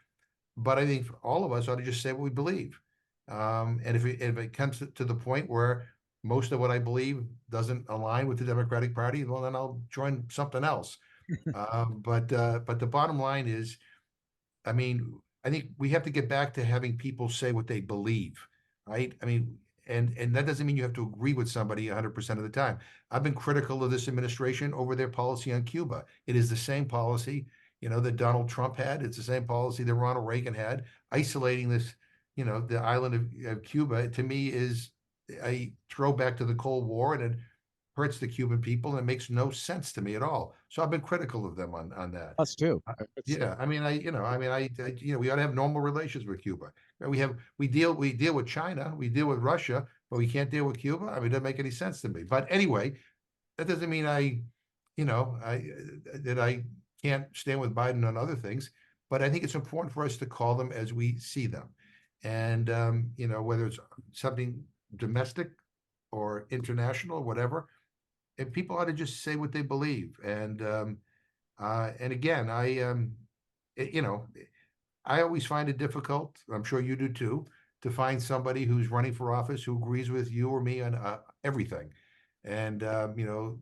but I think all of us ought to just say what we believe. And if it comes to the point where most of what I believe doesn't align with the Democratic Party, well, then I'll join something else. But the bottom line is, I mean, I think we have to get back to having people say what they believe, right? I mean, and that doesn't mean you have to agree with somebody 100% of the time. I've been critical of this administration over their policy on Cuba. It is the same policy, that Donald Trump had. It's the same policy that Ronald Reagan had. Isolating this, the island of Cuba, to me, is a throwback to the Cold War, and it hurts the Cuban people, and it makes no sense to me at all. So I've been critical of them on that. Us too. Yeah, I mean, we ought to have normal relations with Cuba. We deal with China, we deal with Russia, but we can't deal with Cuba. I mean, it doesn't make any sense to me. But anyway, that doesn't mean I can't stand with Biden on other things. But I think it's important for us to call them as we see them, and whether it's something domestic or international or whatever, and people ought to just say what they believe. And again, I always find it difficult, I'm sure you do too, to find somebody who's running for office who agrees with you or me on everything. And the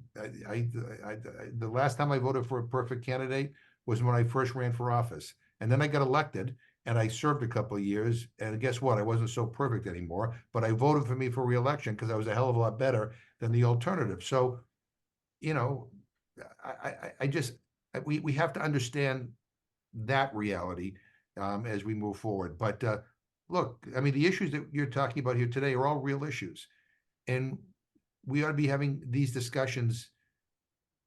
last time I voted for a perfect candidate was when I first ran for office, and then I got elected, and I served a couple of years. And guess what? I wasn't so perfect anymore, but I voted for me for reelection because I was a hell of a lot better than the alternative. So, we have to understand that reality as we move forward. But look, I mean, the issues that you're talking about here today are all real issues, and we ought to be having these discussions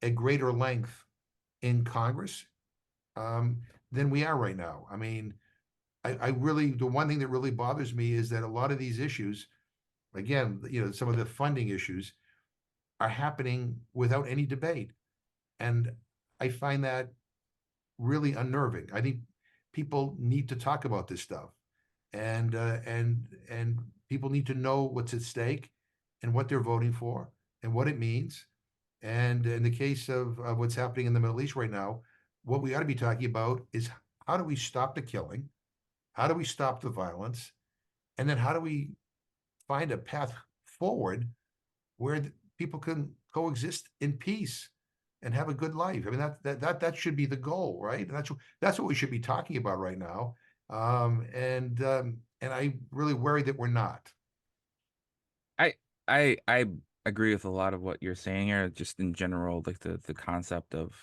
at greater length in Congress than we are right now. I mean, I really, the one thing that really bothers me is that a lot of these issues, again, some of the funding issues, are happening without any debate. And I find that really unnerving. I think people need to talk about this stuff, and people need to know what's at stake and what they're voting for and what it means. And in the case of what's happening in the Middle East right now, what we ought to be talking about is, how do we stop the killing? How do we stop the violence? And then how do we find a path forward where people can coexist in peace and have a good life? I mean, that should be the goal, right? And that's what we should be talking about right now. And I really worry that we're not. I agree with a lot of what you're saying here, just in general, like the concept of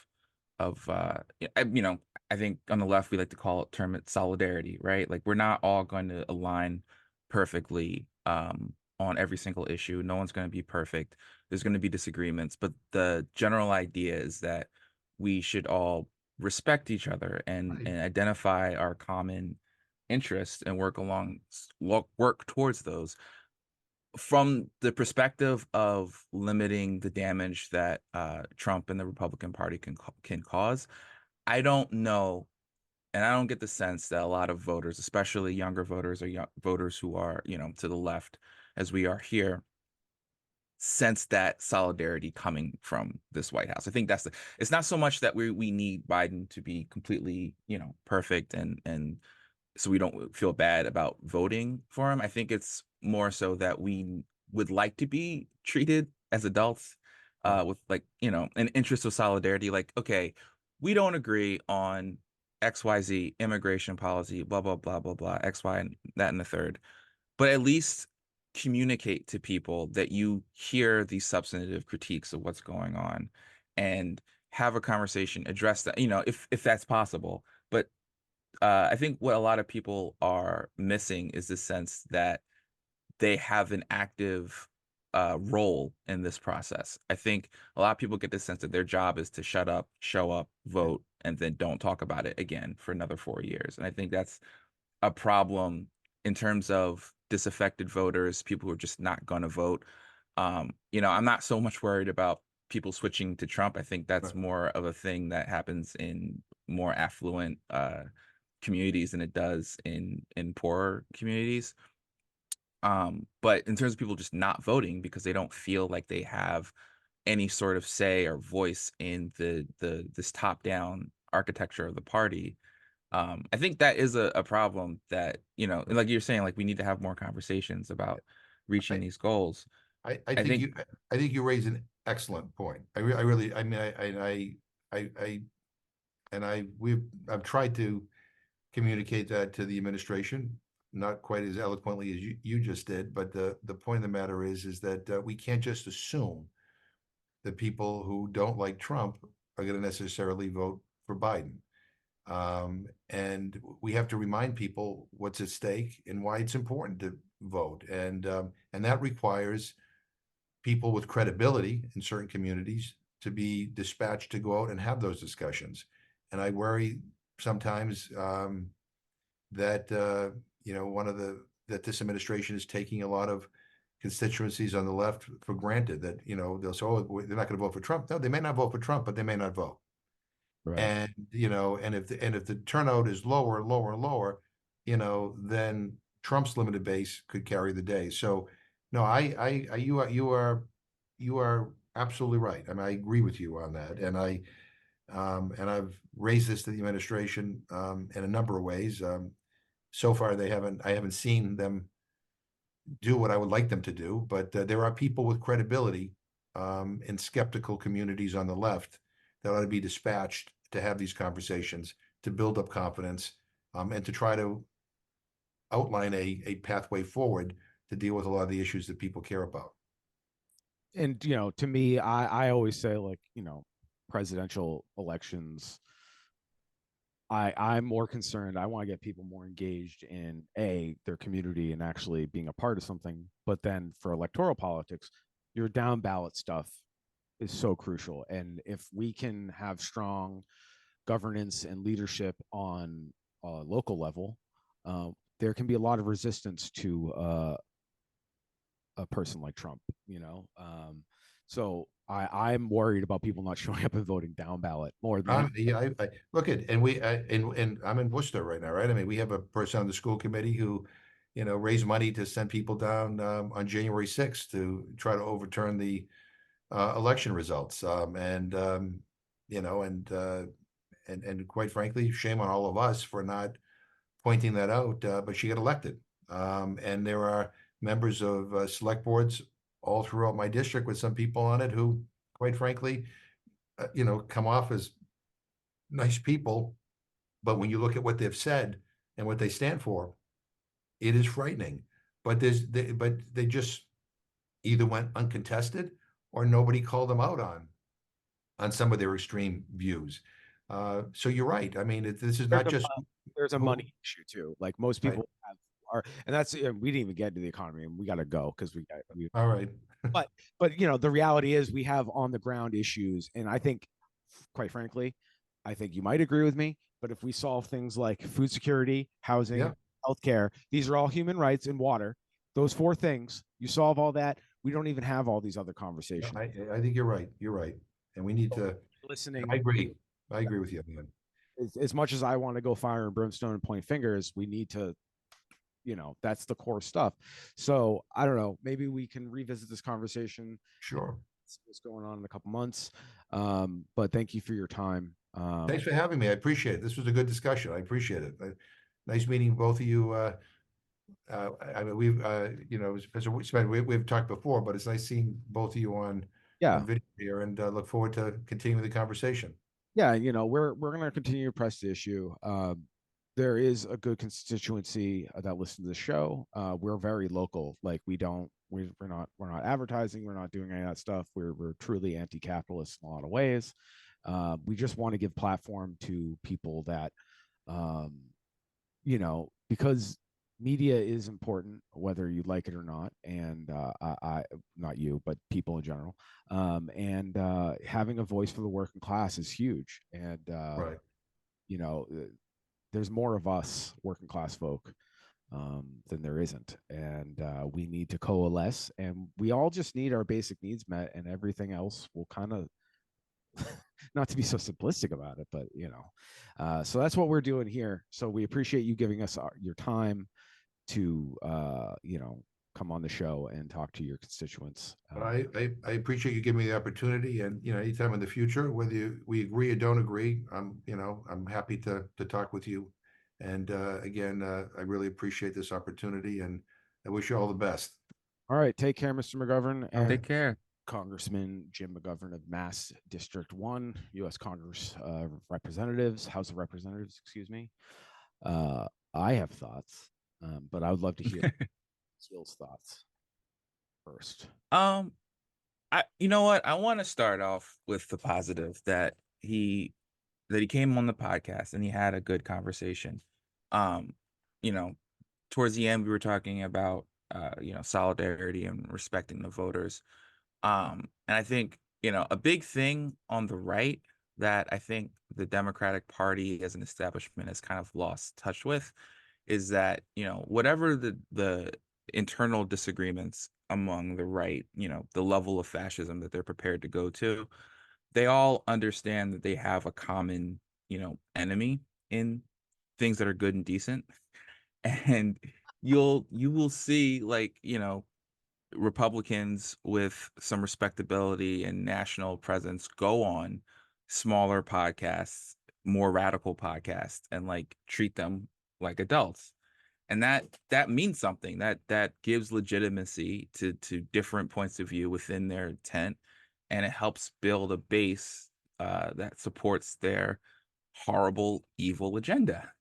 I think on the left we like to term it solidarity, right? Like, we're not all going to align perfectly on every single issue. No one's going to be perfect. There's going to be disagreements, but the general idea is that we should all respect each other and identify our common interests and work towards those. from the perspective of limiting the damage that Trump and the Republican Party can cause, I don't know, and I don't get the sense that a lot of voters, especially younger voters or voters who are, to the left, as we are here, sense that solidarity coming from this White House. I think it's not so much that we need Biden to be completely, perfect and so we don't feel bad about voting for him. I think it's more so that we would like to be treated as adults, with an interest of solidarity. Like, okay, we don't agree on XYZ immigration policy, blah, blah, blah, blah, blah, X, Y, and that and the third. But at least communicate to people that you hear these substantive critiques of what's going on and have a conversation, address that, if that's possible. But I think what a lot of people are missing is the sense that they have an active role in this process. I think a lot of people get the sense that their job is to shut up, show up, vote, and then don't talk about it again for another 4 years. And I think that's a problem in terms of disaffected voters, people who are just not going to vote. I'm not so much worried about people switching to Trump. I think that's more of a thing that happens in more affluent communities than it does in poorer communities. But in terms of people just not voting because they don't feel like they have any sort of say or voice in this top-down architecture of the party, I think that is a problem that, like you're saying, like we need to have more conversations about reaching these goals. I think you raise an excellent point. I've tried to communicate that to the administration, not quite as eloquently as you just did, but the point of the matter is that we can't just assume that people who don't like Trump are going to necessarily vote for Biden. And we have to remind people what's at stake and why it's important to vote. And that requires people with credibility in certain communities to be dispatched to go out and have those discussions. And I worry sometimes that that this administration is taking a lot of constituencies on the left for granted, that they'll say, oh, they're not going to vote for Trump. No, they may not vote for Trump, but they may not vote. Right. And if the turnout is lower and lower and lower, then Trump's limited base could carry the day. So no, you are absolutely right. I mean, I agree with you on that. And I've raised this to the administration in a number of ways. So far, I haven't seen them do what I would like them to do, but there are people with credibility in skeptical communities on the left that ought to be dispatched to have these conversations, to build up confidence, and to try to outline a pathway forward to deal with a lot of the issues that people care about. And to me, I always say, like, presidential elections, I'm more concerned. I want to get people more engaged in their community and actually being a part of something. But then for electoral politics, your down ballot stuff is so crucial. And if we can have strong governance and leadership on a local level, there can be a lot of resistance to a person like Trump. So I'm worried about people not showing up and voting down ballot more than I look at, and I'm in Worcester right now, right? I mean, we have a person on the school committee who, raised money to send people down on January 6th to try to overturn the election results. And quite frankly, shame on all of us for not pointing that out. But she got elected. And there are members of select boards all throughout my district with some people on it who, quite frankly, come off as nice people, but when you look at what they've said and what they stand for, it is frightening. But they just either went uncontested or nobody called them out on some of their extreme views. So you're right. I mean, this is not just there's a money issue too. Like most people and that's we didn't even get into the economy, and we got to go because we all right. but the reality is we have on the ground issues, and I think, quite frankly, I think you might agree with me, but if we solve things like food security, housing, healthcare, these are all human rights, and water. those 4 things, you solve all that, we don't even have all these other Yeah, conversations. I think you're right. You're right. And we need to, Listening. I agree. I agree with you, man. As much as I want to go fire and brimstone and point fingers, we need to, that's the core stuff. So I don't know, maybe we can revisit this conversation. Sure. See what's going on in a couple months. But thank you for your time. Thanks for having me. I appreciate it. This was a good discussion. I appreciate it. Nice meeting both of you. I mean, we've talked before, but it's nice seeing both of you on video here, and look forward to continuing the conversation. Yeah, we're going to continue to press the issue. There is a good constituency that listens to the show. We're very local. Like we're not advertising. We're not doing any of that stuff. We're truly anti-capitalist in a lot of ways. We just want to give platform to people that, because media is important, whether you like it or not. And I not you, but people in general. And having a voice for the working class is huge. And, Right. there's more of us working class folk than there isn't. And we need to coalesce, and we all just need our basic needs met, and everything else will kind of, not to be so simplistic about it, but so that's what we're doing here. So we appreciate you giving us your time to come on the show and talk to your constituents. I appreciate you giving me the opportunity, and anytime in the future, whether we agree or don't agree, I'm happy to talk with you. And again, I really appreciate this opportunity, and I wish you all the best. All right, take care, Mr. McGovern. And take care. Congressman Jim Mcgovern of Mass District 1, U.S. Congress Representatives, House of Representatives, excuse me. I have thoughts, but I would love to hear Akil's thoughts first. You know what? I want to start off with the positive that he came on the podcast and he had a good conversation. Towards the end, we were talking about solidarity and respecting the voters. And I think, a big thing on the right that I think the Democratic Party as an establishment has kind of lost touch with is that, whatever the internal disagreements among the right, the level of fascism that they're prepared to go to, they all understand that they have a common, enemy in things that are good and decent. And you will see, like, Republicans with some respectability and national presence go on smaller podcasts, more radical podcasts, and like treat them like adults. And that means something. That gives legitimacy to different points of view within their tent, and it helps build a base that supports their horrible, evil agenda.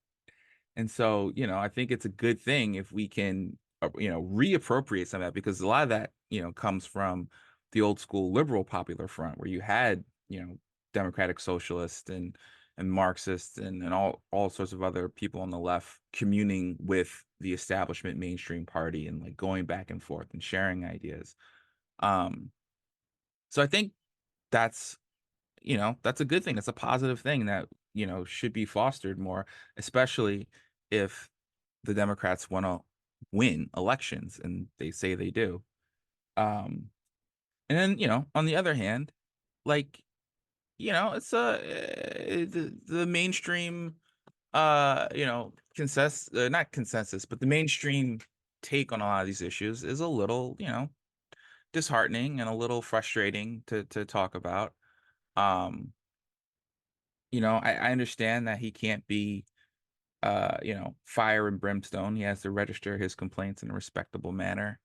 And so, I think it's a good thing if we can, reappropriate some of that, because a lot of that, comes from the old school liberal popular front, where you had, democratic socialists and Marxists and all sorts of other people on the left communing with the establishment mainstream party and like going back and forth and sharing ideas. So I think that's a good thing. That's a positive thing that, should be fostered more, especially if the Democrats want to win elections, and they say they do. And then, on the other hand, like, it's the mainstream, not consensus, but the mainstream take on a lot of these issues is a little, disheartening and a little frustrating to talk about. I understand that he can't be, fire and brimstone. He has to register his complaints in a respectable manner.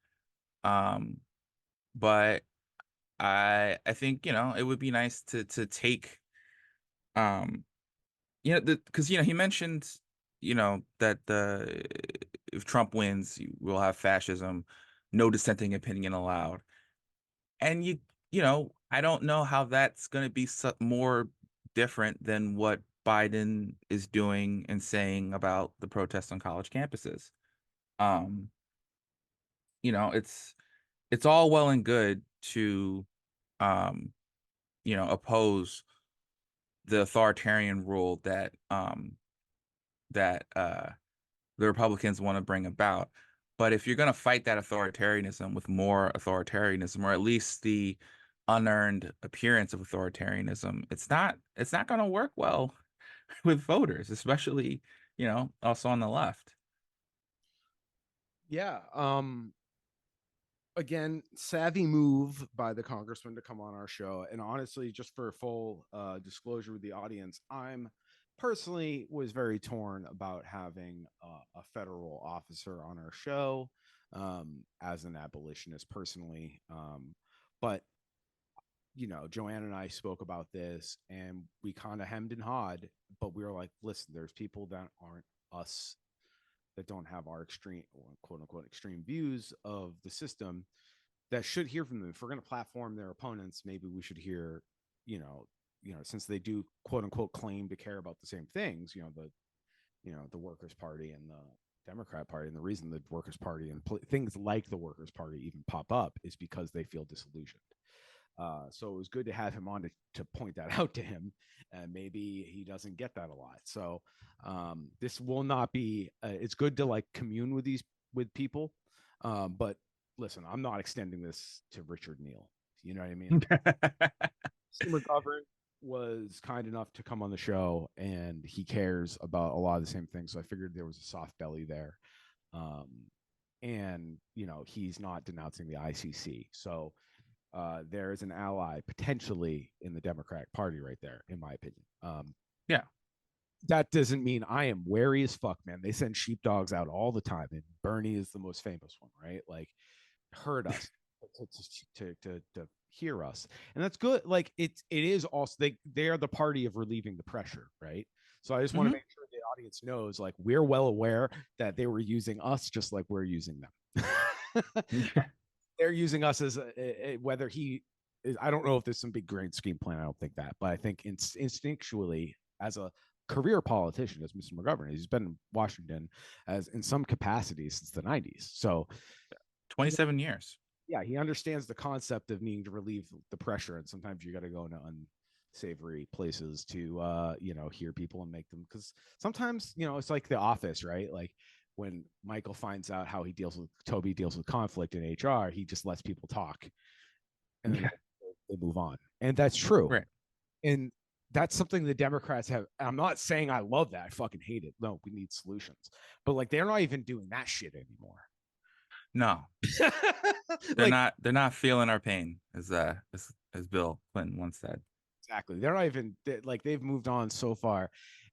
But I think, it would be nice to take, because, he mentioned, that if Trump wins, we'll have fascism, no dissenting opinion allowed. And I don't know how that's going to be more different than what Biden is doing and saying about the protests on college campuses. It's all well and good to, oppose the authoritarian rule that the Republicans want to bring about. But if you're going to fight that authoritarianism with more authoritarianism, or at least the unearned appearance of authoritarianism, it's not going to work well with voters, especially, also on the left. Yeah. Again, savvy move by the congressman to come on our show. And honestly, just for full disclosure with the audience, I'm personally was very torn about having a federal officer on our show as an abolitionist personally. But Joanne and I spoke about this and we kind of hemmed and hawed, but we were like, listen, there's people that aren't us, that don't have our extreme, quote unquote, extreme views of the system, that should hear from them. If we're going to platform their opponents, maybe we should hear, since they do, quote unquote, claim to care about the same things, the Workers' Party and the Democrat Party. And the reason the Workers' Party and things like the Workers' Party even pop up is because they feel disillusioned. So it was good to have him on to point that out to him, and maybe he doesn't get that a lot. So this will not be. It's good to like commune with people, but listen, I'm not extending this to Richard Neal. You know what I mean? Jim Mcgovern was kind enough to come on the show, and he cares about a lot of the same things. So I figured there was a soft belly there, and he's not denouncing the ICC. So there is an ally potentially in the Democratic Party right there, in my opinion. Yeah. That doesn't mean I am wary as fuck, man. They send sheepdogs out all the time, and Bernie is the most famous one, right? Like, heard us to hear us, and that's good. Like, it is also they are the party of relieving the pressure, right? So I just want to make sure the audience knows, like, we're well aware that they were using us just like we're using them. They're using us as whether he is, I don't know if there's some big grand scheme plan. I don't think that, but I think instinctually, as a career politician, as Mr. McGovern, he's been in Washington as in some capacity since the 90s. So 27 years. Yeah, he understands the concept of needing to relieve the pressure, and sometimes you got to go into unsavory places to hear people and make them, because sometimes it's like The Office, right? Like when Michael finds out how Toby deals with conflict in HR, he just lets people talk and then they move on. And that's true. Right. And that's something the Democrats have. I'm not saying I love that. I fucking hate it. No, we need solutions. But like, they're not even doing that shit anymore. No. They're not feeling our pain, as Bill Clinton once said. Exactly. They're not even like, they've moved on so far.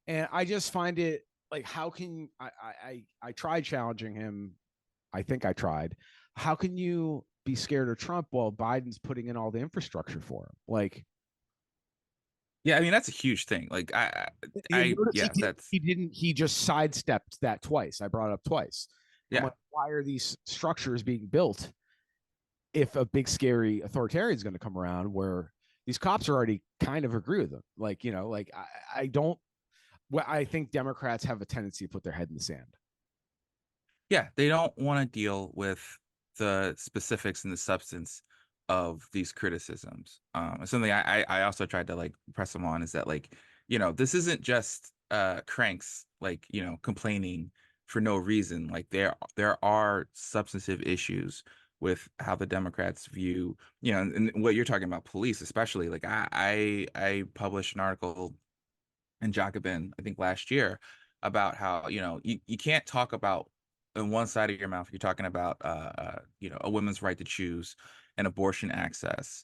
And I just find it like, how can I tried challenging him. I think I tried. How can you be scared of Trump while Biden's putting in all the infrastructure for him? Like, yeah, I mean, that's a huge thing. Like, he just sidestepped that twice. I brought it up twice. Yeah. Like, why are these structures being built if a big scary authoritarian is going to come around, where these cops are already kind of agree with them? Like, I think Democrats have a tendency to put their head in the sand. Yeah, they don't want to deal with the specifics and the substance of these criticisms. Something I also tried to like press them on is that, like, this isn't just cranks, like, complaining for no reason. Like, there are substantive issues with how the Democrats view, and what you're talking about, police especially. Like, I published an article in Jacobin, I think last year, about how you can't talk about, in one side of your mouth, you're talking about a woman's right to choose and abortion access,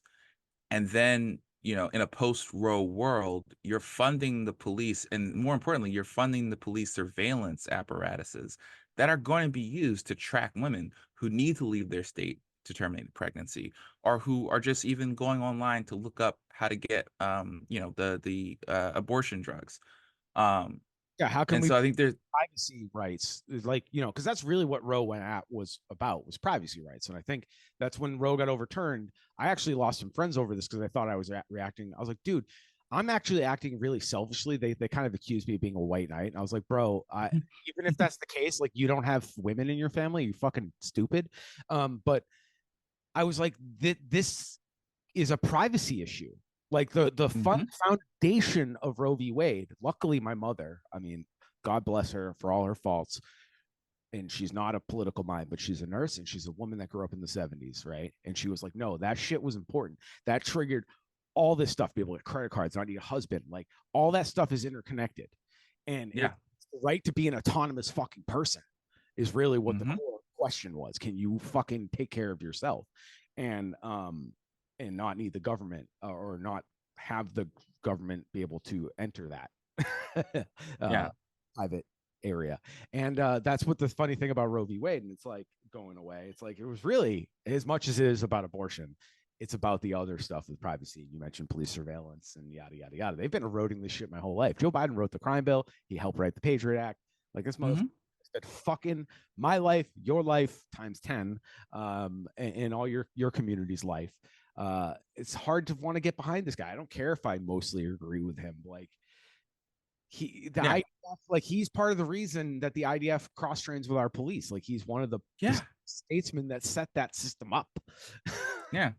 and then in a post-Roe world, you're funding the police, and more importantly, you're funding the police surveillance apparatuses that are going to be used to track women who need to leave their state to terminate a pregnancy, or who are just even going online to look up how to get the abortion drugs. Yeah, how can so I think there's privacy rights, like, because that's really what Roe was privacy rights. And I think that's when Roe got overturned. I actually lost some friends over this because I thought I was reacting. I was like, dude, I'm actually acting really selfishly. They kind of accused me of being a white knight. And I was like, bro, even if that's the case, like, you don't have women in your family, you fucking stupid. But I was like, this is a privacy issue. Like, the foundation of Roe v. Wade. Luckily, my mother, I mean, God bless her for all her faults, and she's not a political mind, but she's a nurse and she's a woman that grew up in the 70s, right? And she was like, no, that shit was important. That triggered all this stuff. People get credit cards, I need a husband. Like all that stuff is interconnected. And Yeah. it's the right to be an autonomous fucking person is really what the Mhm. core question was. Can you fucking take care of yourself? And not need the government or not have the government be able to enter that Yeah. private area. And that's what the funny thing about Roe v. Wade, and it's like going away. It's like it was really, as much as it is about abortion, it's about the other stuff with privacy. You mentioned police surveillance and yada yada yada. They've been eroding this shit my whole life. Joe Biden wrote the crime bill. He helped write the Patriot Act. Like this motherfucker Mhm. that fucking my life, your life times 10, and all your community's life. It's hard to want to get behind this guy. I don't care if I mostly agree with him. Like the Yeah. IDF, like he's part of the reason that the IDF cross trains with our police. Like he's one of the Yeah. statesmen that set that system up. Yeah.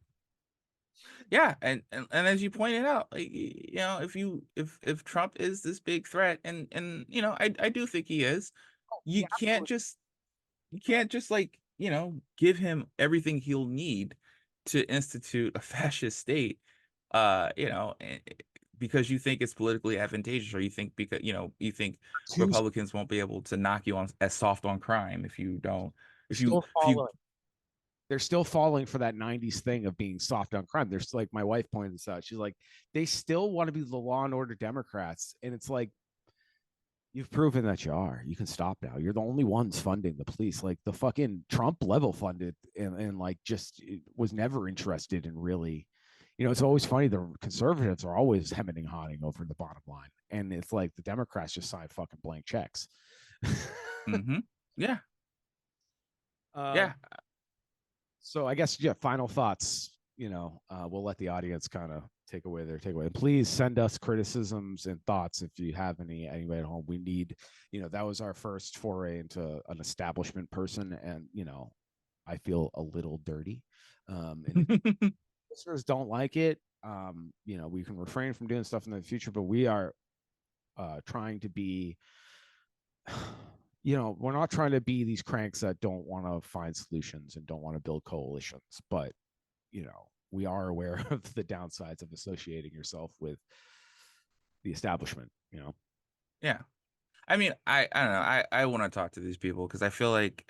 Yeah, and as you pointed out, like, if Trump is this big threat, and I do think he is, you Yeah, can't just like give him everything he'll need to institute a fascist state, because you think it's politically advantageous, or you think because you think two Republicans won't be able to knock you on as soft on crime if you don't still if you following. They're still falling for that 90s thing of being soft on crime. There's like my wife pointed this out. She's like, they still want to be the law and order Democrats. And it's like, you've proven that you are. You can stop now. You're the only ones funding the police. Like the fucking Trump level funded and like just was never interested in really, it's always funny. The conservatives are always hemming and hawing over the bottom line. And it's like the Democrats just sign fucking blank checks. Yeah. Um, Yeah. So I guess, yeah, final thoughts, we'll let the audience kind of take away their takeaway. Please send us criticisms and thoughts if you have anybody at home. We need, that was our first foray into an establishment person. And, I feel a little dirty. And if listeners don't like it, we can refrain from doing stuff in the future, but we are trying to be we're not trying to be these cranks that don't want to find solutions and don't want to build coalitions, but we are aware of the downsides of associating yourself with the establishment. Yeah. I mean, I don't know. I want to talk to these people because I feel like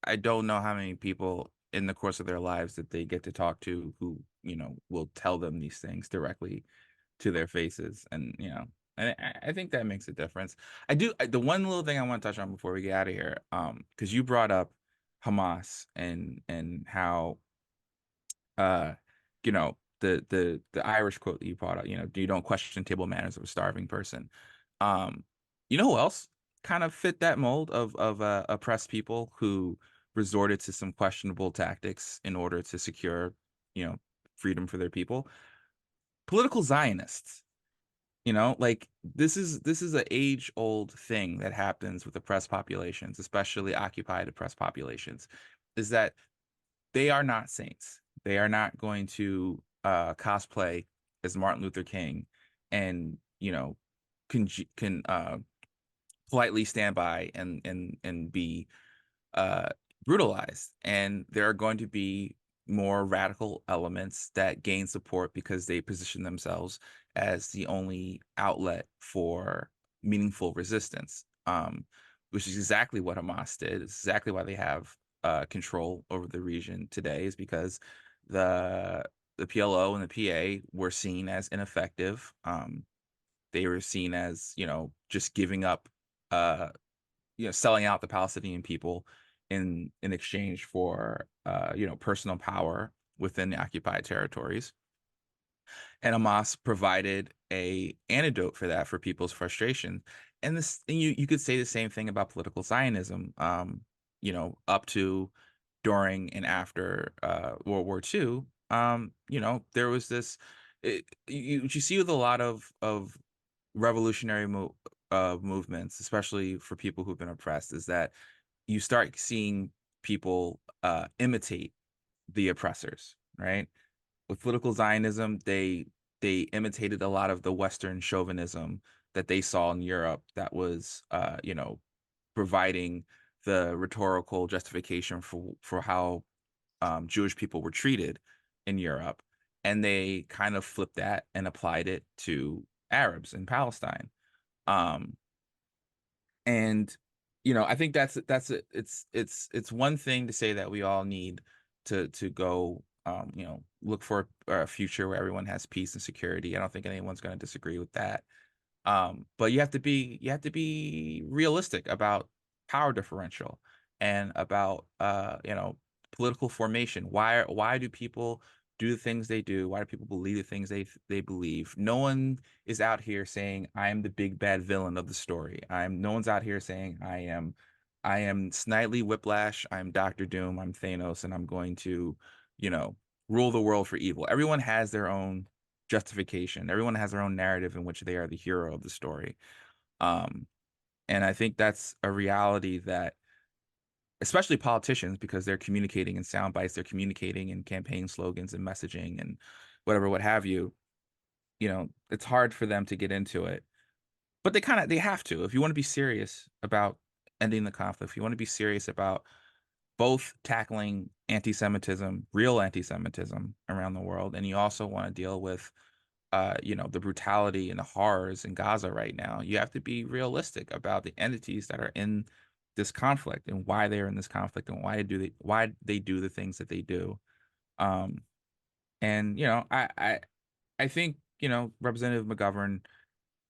I don't know how many people in the course of their lives that they get to talk to who, will tell them these things directly to their faces. And, and I think that makes a difference. The one little thing I want to touch on before we get out of here, because you brought up Hamas and how, the Irish quote that you brought up, you don't question table manners of a starving person. Who else kind of fit that mold of oppressed people who resorted to some questionable tactics in order to secure, freedom for their people? Political Zionists. Like this is an age-old thing that happens with oppressed populations, especially occupied oppressed populations, is that they are not saints. They are not going to cosplay as Martin Luther King and can politely stand by and be brutalized. And there are going to be more radical elements that gain support because they position themselves as the only outlet for meaningful resistance, which is exactly what Hamas did. It's exactly why they have control over the region today, is because the PLO and the PA were seen as ineffective. They were seen as just giving up, selling out the Palestinian people in exchange for personal power within the occupied territories. And Hamas provided a antidote for that, for people's frustration. And you could say the same thing about political Zionism, up to, during, and after World War II. There was this, you see with a lot of revolutionary movements, especially for people who've been oppressed, is that you start seeing people imitate the oppressors, right? With political Zionism, they imitated a lot of the Western chauvinism that they saw in Europe that was, providing the rhetorical justification for how Jewish people were treated in Europe, and they kind of flipped that and applied it to Arabs in Palestine. Um, and I think it's one thing to say that we all need to go look for a future where everyone has peace and security. I don't think anyone's going to disagree with that. But you have to be realistic about power differential and about political formation. Why do people do the things they do? Why do people believe the things they believe? No one is out here saying I am the big bad villain of the story. No one's out here saying I am Snidely Whiplash, I'm Doctor Doom, I'm Thanos, and I'm going to, rule the world for evil. Everyone has their own justification. Everyone has their own narrative in which they are the hero of the story. Um, and I think that's a reality that, especially politicians, because they're communicating in sound bites, they're communicating in campaign slogans and messaging and whatever, what have you. It's hard for them to get into it, but they have to. If you want to be serious about ending the conflict, if you want to be serious about both tackling anti-Semitism, real anti-Semitism around the world, and you also want to deal with the brutality and the horrors in Gaza right now, you have to be realistic about the entities that are in this conflict and why they're in this conflict and why they do the things that they do. Um, and I think Representative McGovern,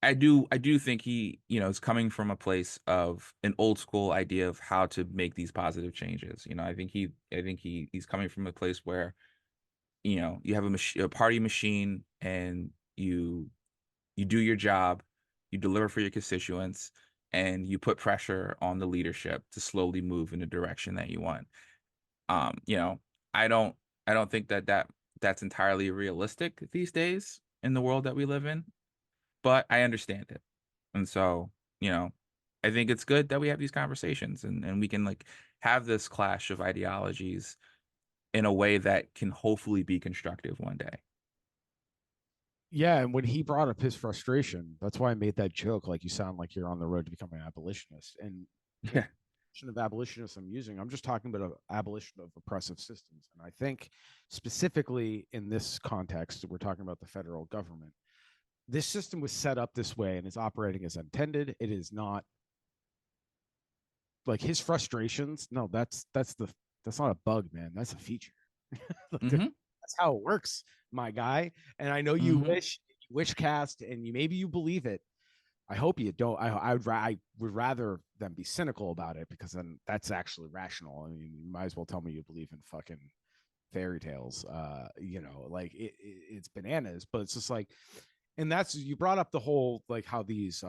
I do think he is coming from a place of an old school idea of how to make these positive changes. He's coming from a place where you have a party machine, and you do your job, you deliver for your constituents, and you put pressure on the leadership to slowly move in the direction that you want. Um, you know, I don't I don't think that's entirely realistic these days in the world that we live in, but I understand it. And so, you know, I think it's good that we have these conversations, and we can like have this clash of ideologies in a way that can hopefully be constructive one day. Yeah, and when he brought up his frustration, that's why I made that joke. Like, you sound like you're on the road to becoming an abolitionist. And Yeah. of abolitionists I'm just talking about abolition of oppressive systems. And I think specifically in this context, we're talking about the federal government. This system was set up this way and is operating as intended. It is not like his frustrations. No, that's not a bug, man. That's a feature. Like, Mm-hmm. that's how it works, my guy. And I know you wish cast, and maybe you believe it. I hope you don't. I would rather them be cynical about it, because then that's actually rational. I mean, you might as well tell me you believe in fucking fairy tales. Like it's bananas, but it's just like, and that's, you brought up the whole like how these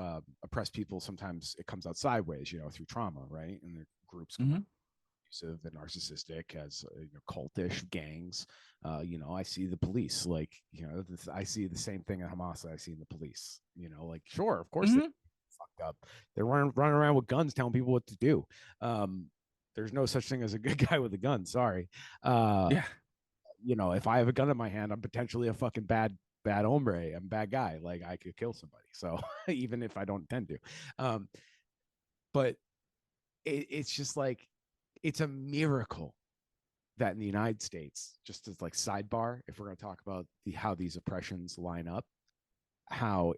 oppressed people, sometimes it comes out sideways, through trauma, right? And their groups come out abusive and narcissistic, as cultish gangs. I see the police, like, I see the same thing in Hamas that I see in the police. Like, sure, of course, they fucked up. They're running around with guns telling people what to do. There's no such thing as a good guy with a gun. Sorry. Yeah. If I have a gun in my hand, I'm potentially a fucking bad hombre. I'm a bad guy. Like, I could kill somebody. So even if I don't intend to. But it's just like, it's a miracle that in the United States, just as like sidebar, if we're going to talk about how these oppressions line up, how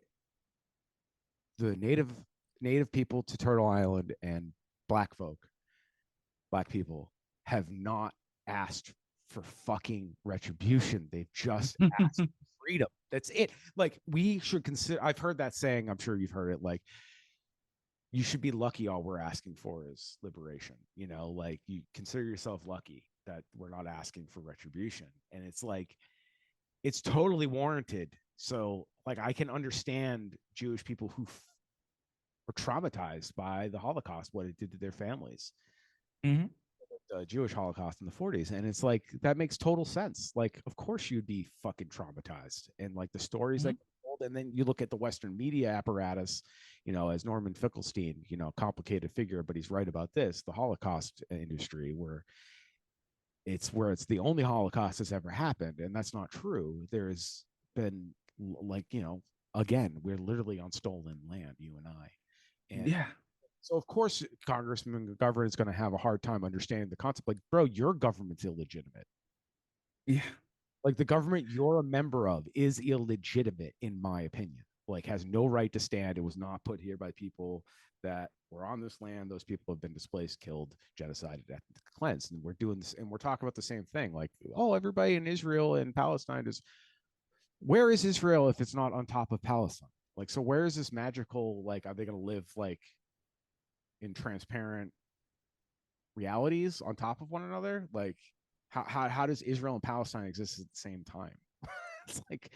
the native people to Turtle Island and black people have not asked for fucking retribution. They've just asked for freedom. That's it. Like, we should consider, I've heard that saying, I'm sure you've heard it, like, you should be lucky all we're asking for is liberation. Like, you consider yourself lucky that we're not asking for retribution. And it's like, it's totally warranted. So like, I can understand Jewish people who were traumatized by the Holocaust, what it did to their families. Mm-hmm. The Jewish Holocaust in the 40s. And it's like, that makes total sense. Like, of course you'd be fucking traumatized. And like the stories that told, and then you look at the Western media apparatus, as Norman Finkelstein, complicated figure, but he's right about this, the Holocaust industry, where it's the only Holocaust that's ever happened. And that's not true. There's been, like, again, we're literally on stolen land, you and I. And Yeah. So of course Congressman McGovern is going to have a hard time understanding the concept. Like, bro, your government's illegitimate. Yeah. Like the government you're a member of is illegitimate, in my opinion. Like, has no right to stand. It was not put here by people that were on this land. Those people have been displaced, killed, genocided, cleansed. And we're doing this, and we're talking about the same thing. Like, oh, everybody in Israel and Palestine is, where is Israel if it's not on top of Palestine? Like, so where is this magical, like, are they going to live like in transparent realities on top of one another? Like, how does Israel and Palestine exist at the same time? It's like,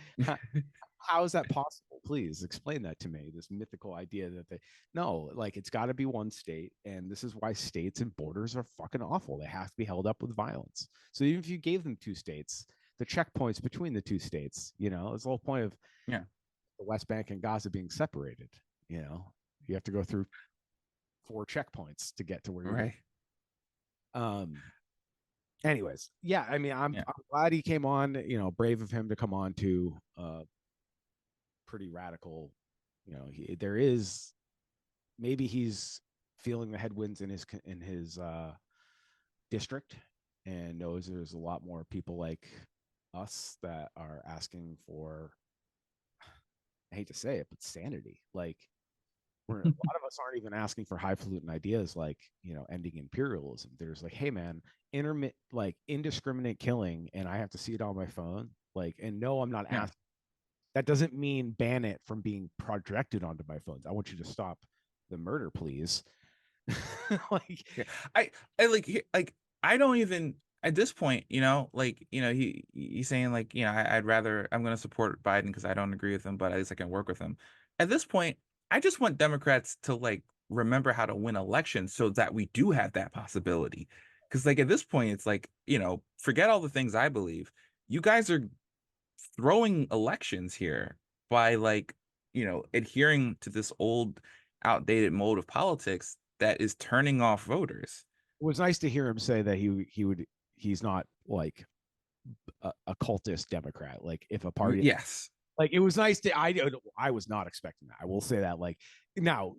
how is that possible? Please explain that to me. This mythical idea that they, no, like, it's got to be one state, and this is why states and borders are fucking awful. They have to be held up with violence. So even if you gave them two states, the checkpoints between the two states, it's the whole point of Yeah. the West Bank and Gaza being separated. You have to go through 4 checkpoints to get to where you're Right. Anyways, yeah, I mean, I'm glad he came on. Brave of him to come on to pretty radical. There is, maybe he's feeling the headwinds in his district, and knows there's a lot more people like us that are asking for, I hate to say it, but sanity. Like, a lot of us aren't even asking for highfalutin ideas like, ending imperialism. There's like, hey man, indiscriminate killing, and I have to see it on my phone. Like, and no, I'm not asking. That doesn't mean ban it from being projected onto my phones. I want you to stop the murder, please. Like, I like I don't even at this point, he's saying like, I'm going to support Biden because I don't agree with him, but at least I can work with him. At this point, I just want Democrats to like remember how to win elections so that we do have that possibility. Because like at this point, it's like, forget all the things I believe. You guys are throwing elections here by like, adhering to this old, outdated mode of politics that is turning off voters. It was nice to hear him say that he's not like a cultist Democrat. Like, if a party, yes, like, it was nice to, I was not expecting that. I will say that. Like, now,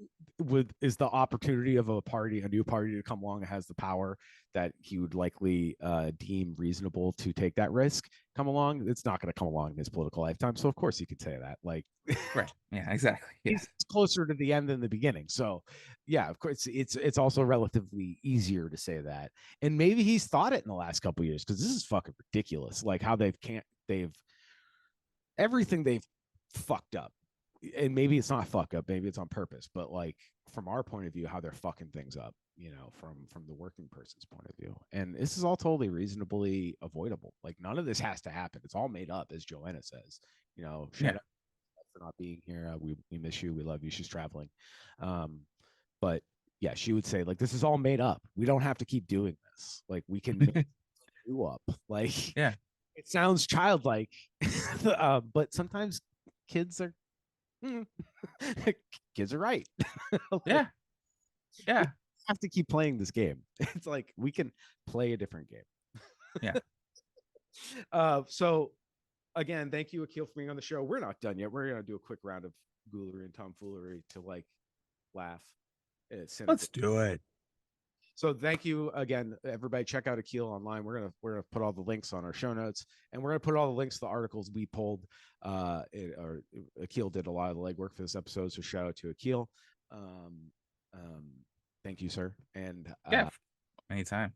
is the opportunity of a new party to come along that has the power that he would likely deem reasonable to take that risk come along, it's not going to come along in his political lifetime. So of course he could say that. Like, right. Yeah, exactly. He's closer to the end than the beginning. So yeah, of course it's also relatively easier to say that. And maybe he's thought it in the last couple of years, because this is fucking ridiculous. Like, how they've everything they've fucked up. And maybe it's not fuck up, maybe it's on purpose, but like, from our point of view, how they're fucking things up, from the working person's point of view. And this is all totally reasonably avoidable. Like, none of this has to happen. It's all made up, as Joanna says. Shout out for not being here. We miss you. We love you. She's traveling. But yeah, she would say, like, this is all made up. We don't have to keep doing this. Like, we can make you up. Like, yeah, it sounds childlike, but sometimes kids are kids are right. Like, yeah. we have to keep playing this game. It's like, we can play a different game. So again, thank you, Akil, for being on the show. We're not done yet. We're gonna do a quick round of ghoulery and tomfoolery to like laugh. Let's do it. So thank you again, everybody. Check out Akil online. We're gonna put all the links on our show notes, and we're gonna put all the links to the articles we pulled. Akil did a lot of the legwork for this episode, so shout out to Akil. Thank you, sir. And anytime.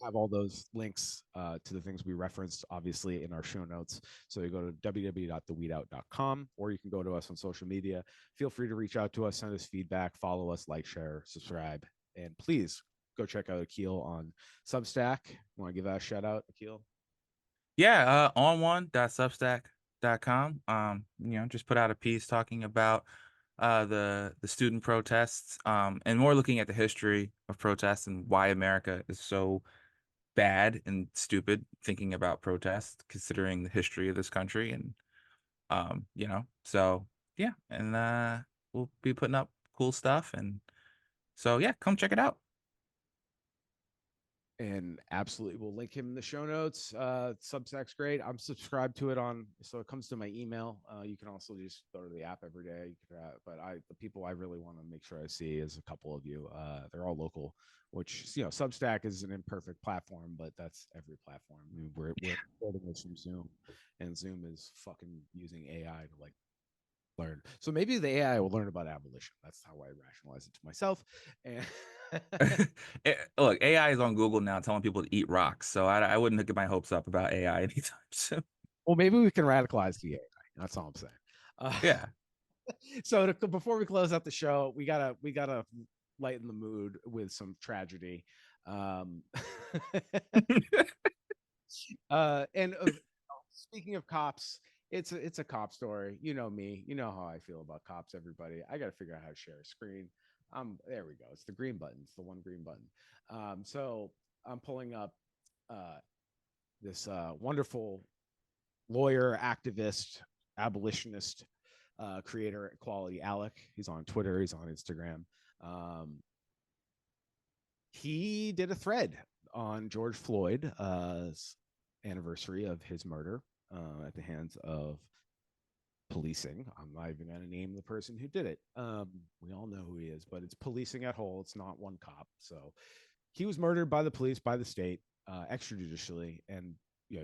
Have all those links to the things we referenced, obviously, in our show notes. So you go to www.theweedout.com, or you can go to us on social media. Feel free to reach out to us, send us feedback, follow us, like, share, subscribe, and please go check out Akil on Substack. You want to give that a shout out, Akil? Yeah, on1.substack.com. Just put out a piece talking about the student protests, and more looking at the history of protests and why America is so bad and stupid thinking about protests, considering the history of this country. And so yeah, and we'll be putting up cool stuff, and so yeah, come check it out. and absolutely we'll link him in the show notes. Substack's great. I'm subscribed to it so it comes to my email. You can also just go to the app every day. But the people I really want to make sure I see is a couple of you. They're all local, which Substack is an imperfect platform, but that's every platform. I mean, we're recording this from Zoom, and Zoom is fucking using AI to like learn. So maybe the AI will learn about abolition. That's how I rationalize it to myself. And Look, AI is on Google now telling people to eat rocks. So I wouldn't get my hopes up about AI anytime soon. well, maybe we can radicalize the AI. That's all I'm saying. Yeah. So before we close out the show, we gotta lighten the mood with some tragedy. And speaking of cops, it's a cop story. You know me. You know how I feel about cops. Everybody, I got to figure out how to share a screen. There we go. It's the green button. It's the one green button. So I'm pulling up this wonderful lawyer, activist, abolitionist, creator equality, Alec. He's on Twitter. He's on Instagram. He did a thread on George Floyd's anniversary of his murder at the hands of policing. I'm not even going to name the person who did it. We all know who he is, but it's policing at whole. It's not one cop. So he was murdered by the police, by the state, extrajudicially. And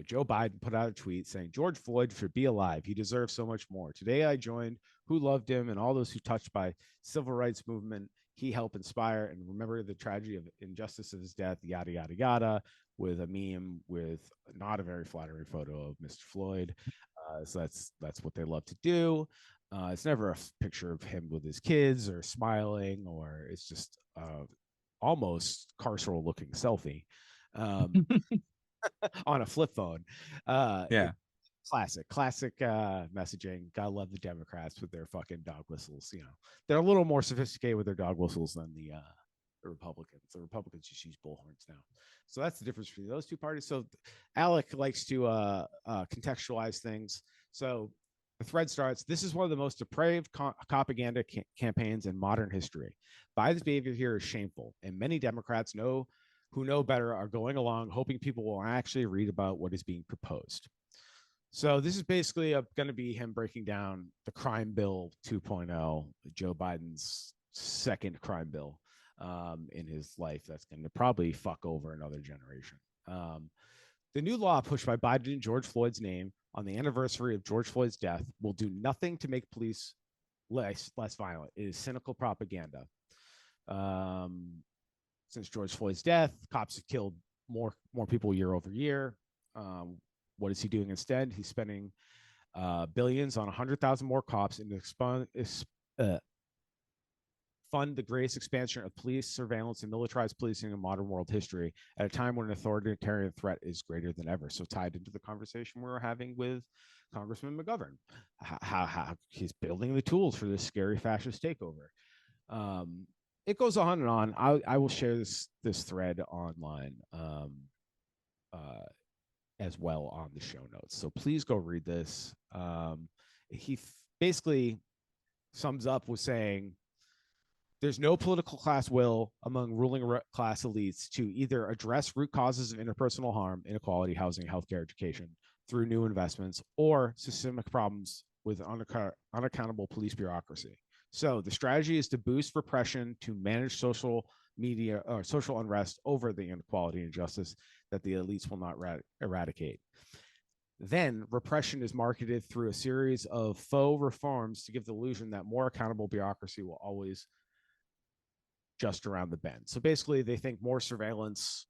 Joe Biden put out a tweet saying George Floyd should be alive. He deserves so much more. Today I joined who loved him and all those who touched by civil rights movement he helped inspire and remember the tragedy of injustice of his death, yada yada yada, with a meme with not a very flattering photo of Mr. Floyd. So that's what they love to do. It's never a picture of him with his kids or smiling, or it's just almost carceral looking selfie on a flip phone. Yeah. Classic messaging. Gotta love the Democrats with their fucking dog whistles. They're a little more sophisticated with their dog whistles than the Republicans. The Republicans just use bullhorns now. So that's the difference between those two parties. So Alec likes to contextualize things. So the thread starts. This is one of the most depraved propaganda campaigns in modern history. Biden's behavior here is shameful, and many Democrats who know better are going along hoping people will actually read about what is being proposed. So this is basically going to be him breaking down the crime bill 2.0, Joe Biden's second crime bill in his life. That's going to probably fuck over another generation. The new law pushed by Biden in George Floyd's name on the anniversary of George Floyd's death will do nothing to make police less violent. It is cynical propaganda. Since George Floyd's death, cops have killed more people year over year. What is he doing instead? He's spending billions on 100,000 more cops and fund the greatest expansion of police surveillance and militarized policing in modern world history at a time when an authoritarian threat is greater than ever. So tied into the conversation we were having with Congressman McGovern, how he's building the tools for this scary fascist takeover. It goes on and on. I will share this thread online as well on the show notes. So please go read this. He basically sums up with saying there's no political class will among ruling class elites to either address root causes of interpersonal harm, inequality, housing, healthcare, education through new investments, or systemic problems with unaccountable police bureaucracy. So the strategy is to boost repression to manage social media or social unrest over the inequality and injustice that the elites will not eradicate. Then repression is marketed through a series of faux reforms to give the illusion that more accountable bureaucracy will always just around the bend. So basically, they think more surveillance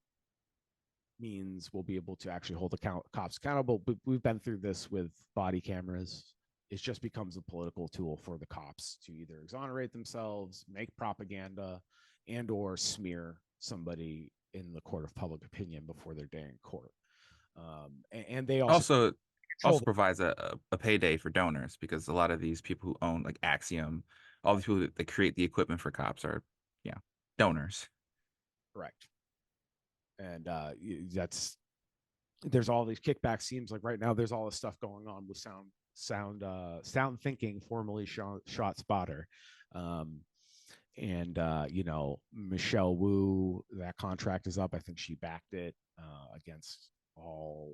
means we'll be able to actually hold the cops accountable. But we've been through this with body cameras. It just becomes a political tool for the cops to either exonerate themselves, make propaganda, and or smear somebody in the court of public opinion before their day in court. And they also provides a payday for donors, because a lot of these people who own like Axiom, all these people that create the equipment for cops are donors. Correct. And there's all these kickback schemes. Like right now, there's all this stuff going on with sound thinking, formerly Shot Spotter. and Michelle Wu, that contract is up. I think she backed it against all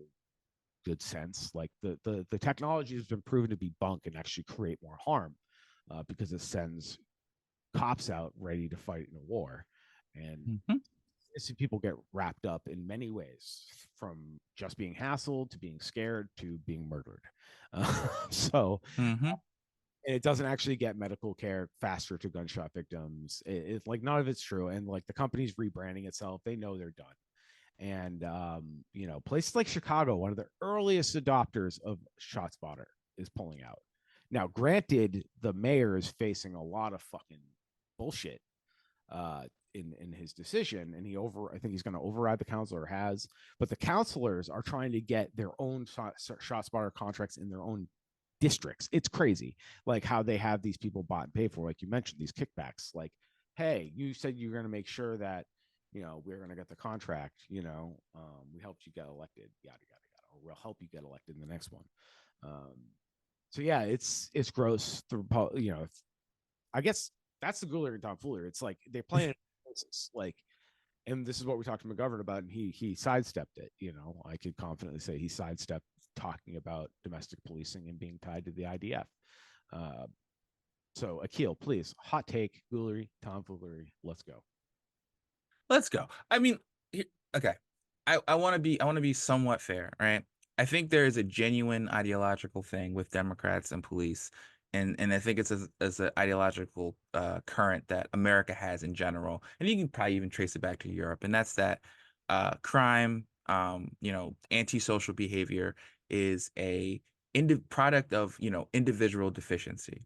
good sense. Like the technology has been proven to be bunk and actually create more harm because it sends cops out ready to fight in a war. And I see people get wrapped up in many ways, from just being hassled to being scared to being murdered. So it doesn't actually get medical care faster to gunshot victims. It's like none of it's true. And like the company's rebranding itself, they know they're done. And places like Chicago, one of the earliest adopters of ShotSpotter, is pulling out. Now, granted, the mayor is facing a lot of fucking bullshit in his decision, and I think he's going to override the council, or has. But the councilors are trying to get their own ShotSpotter contracts in their own districts. It's crazy, like how they have these people bought and paid for, like you mentioned, these kickbacks. Like, hey, you said you're going to make sure that we're going to get the contract. We helped you get elected, yada yada yada, or we'll help you get elected in the next one. So yeah, it's gross. I guess that's the Guler and tomfoolery. It's like they're playing like, and this is what we talked to McGovern about, and he sidestepped it. I could confidently say he sidestepped talking about domestic policing and being tied to the IDF. So Akil, please, hot take, Gulery, tomfoolery, let's go. Let's go. I mean, okay. I want to be somewhat fair, right? I think there is a genuine ideological thing with Democrats and police, and I think it's as an ideological current that America has in general, and you can probably even trace it back to Europe, and that's that crime, antisocial behavior is a product of individual deficiency,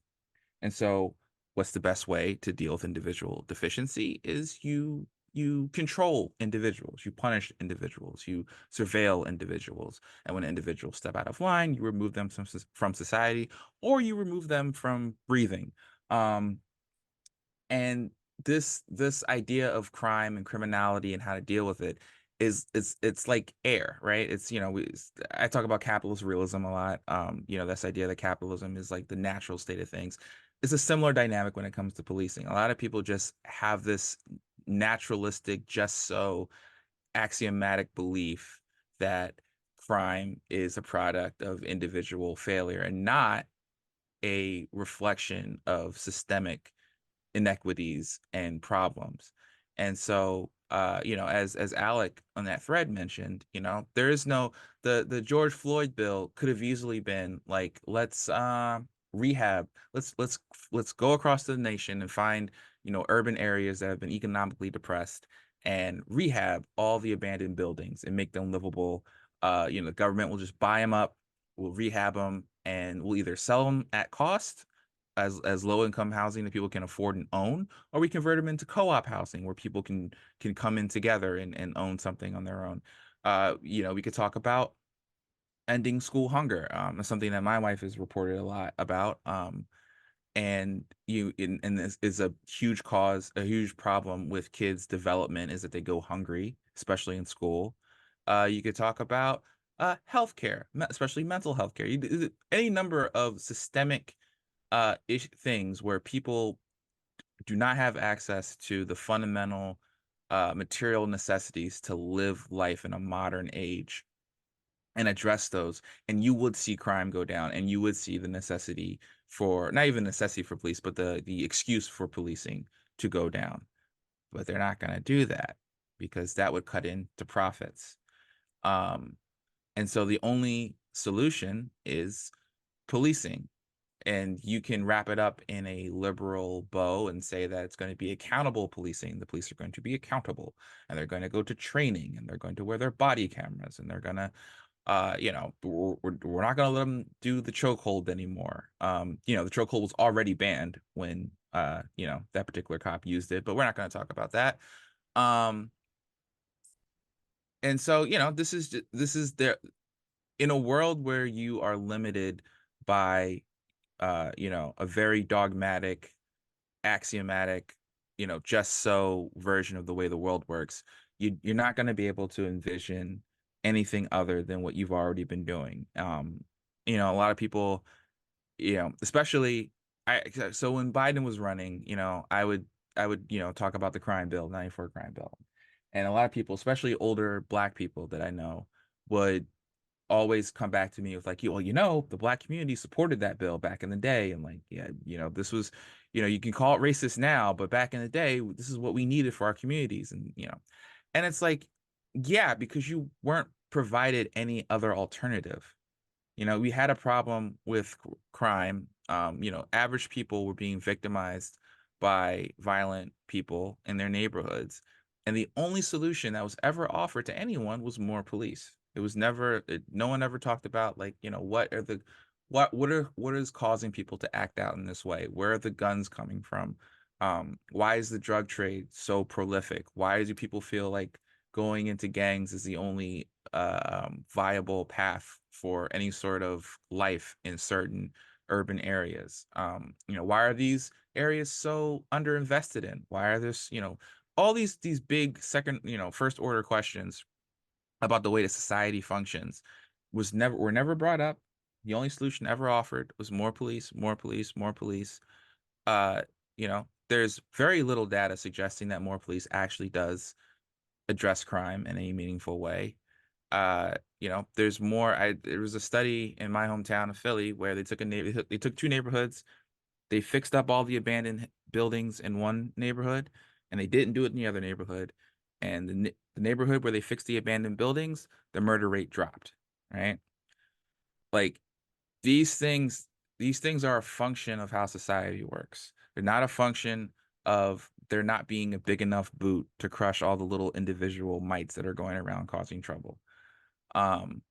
and so what's the best way to deal with individual deficiency is you control individuals, you punish individuals, you surveil individuals. And when individuals step out of line, you remove them from society, or you remove them from breathing. And this idea of crime and criminality and how to deal with it it's like air, right? It's I talk about capitalist realism a lot. This idea that capitalism is like the natural state of things. It's a similar dynamic when it comes to policing. A lot of people just have this naturalistic, just so axiomatic belief that crime is a product of individual failure and not a reflection of systemic inequities and problems. And so as Alec on that thread mentioned, there is no the George Floyd bill could have easily been like, let's rehab, let's go across the nation and find urban areas that have been economically depressed and rehab all the abandoned buildings and make them livable. The government will just buy them up, we'll rehab them, and we'll either sell them at cost as low income housing that people can afford and own, or we convert them into co-op housing where people can come in together and own something on their own. We could talk about ending school hunger. It's something that my wife has reported a lot about. And this is a huge problem with kids' development, is that they go hungry, especially in school. You could talk about healthcare, especially mental health care. Any number of systemic things where people do not have access to the fundamental material necessities to live life in a modern age, and address those, and you would see crime go down, and you would see the necessity for, not even necessity for police, but the excuse for policing to go down. But they're not going to do that because that would cut into profits. And so the only solution is policing. And you can wrap it up in a liberal bow and say that it's going to be accountable policing. The police are going to be accountable, and they're going to go to training, and they're going to wear their body cameras, and they're going to we're not going to let them do the chokehold anymore. The chokehold was already banned when that particular cop used it, but we're not going to talk about that. And so this is there in a world where you are limited by a very dogmatic, axiomatic, just so version of the way the world works. You're not going to be able to envision anything other than what you've already been doing. A lot of people, especially so when Biden was running, I would would, talk about the crime bill, 94 crime bill. And a lot of people, especially older Black people that I know, would always come back to me with like, well, the Black community supported that bill back in the day. And like, yeah, this was, you can call it racist now, but back in the day, this is what we needed for our communities. And, and it's like, yeah, because you weren't provided any other alternative. We had a problem with crime. Average people were being victimized by violent people in their neighborhoods. And the only solution that was ever offered to anyone was more police. It was never, no one ever talked about like, what is causing people to act out in this way? Where are the guns coming from? Why is the drug trade so prolific? Why do people feel like going into gangs is the only viable path for any sort of life in certain urban areas? Why are these areas so underinvested in? Why are this, all these big second, first order questions about the way that society functions were never brought up. The only solution ever offered was more police, more police, more police. Uh, there's very little data suggesting that more police actually does address crime in any meaningful way. There's more. There was a study in my hometown of Philly where they took two neighborhoods, they fixed up all the abandoned buildings in one neighborhood, and they didn't do it in the other neighborhood. And the neighborhood where they fixed the abandoned buildings, the murder rate dropped. Right? Like these things, are a function of how society works. They're not a function of there not being a big enough boot to crush all the little individual mites that are going around causing trouble. And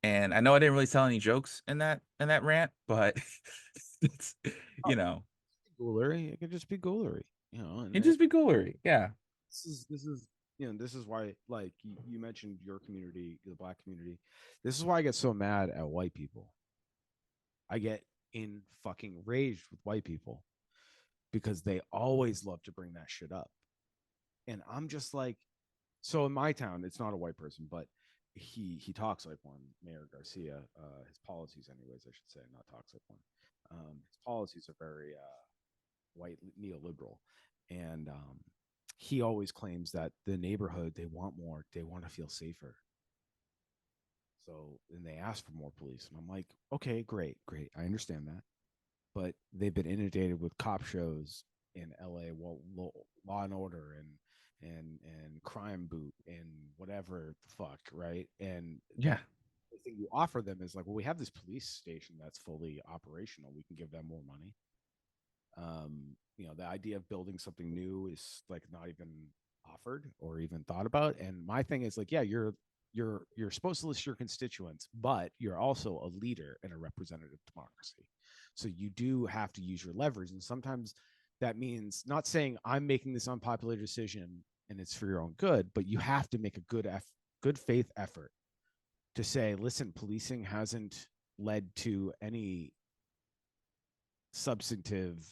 I know I didn't really tell any jokes in that rant, but it's, Goolery. It could just be goolery, and it just be goolery. Yeah. This is this is why, like you mentioned your community, the Black community. This is why I get so mad at white people. I get in fucking raged with white people because they always love to bring that shit up. And I'm just like, so in my town, it's not a white person, but he talks like one, Mayor Garcia. His policies, anyways, I should say, not talks like one. His policies are very white neoliberal, and he always claims that the neighborhood, they want more, they want to feel safer. So then they ask for more police, and I'm like, okay, great, I understand that, but they've been inundated with cop shows in LA, Law and Order and Crime Boot and whatever the fuck, right? And Yeah. the thing you offer them is like, well, we have this police station that's fully operational. We can give them more money. The idea of building something new is like not even offered or even thought about. And my thing is like, yeah, you're supposed to list your constituents, but you're also a leader in a representative democracy. So you do have to use your leverage. And sometimes that means not saying I'm making this unpopular decision and it's for your own good, but you have to make a good faith effort to say, listen, policing hasn't led to any substantive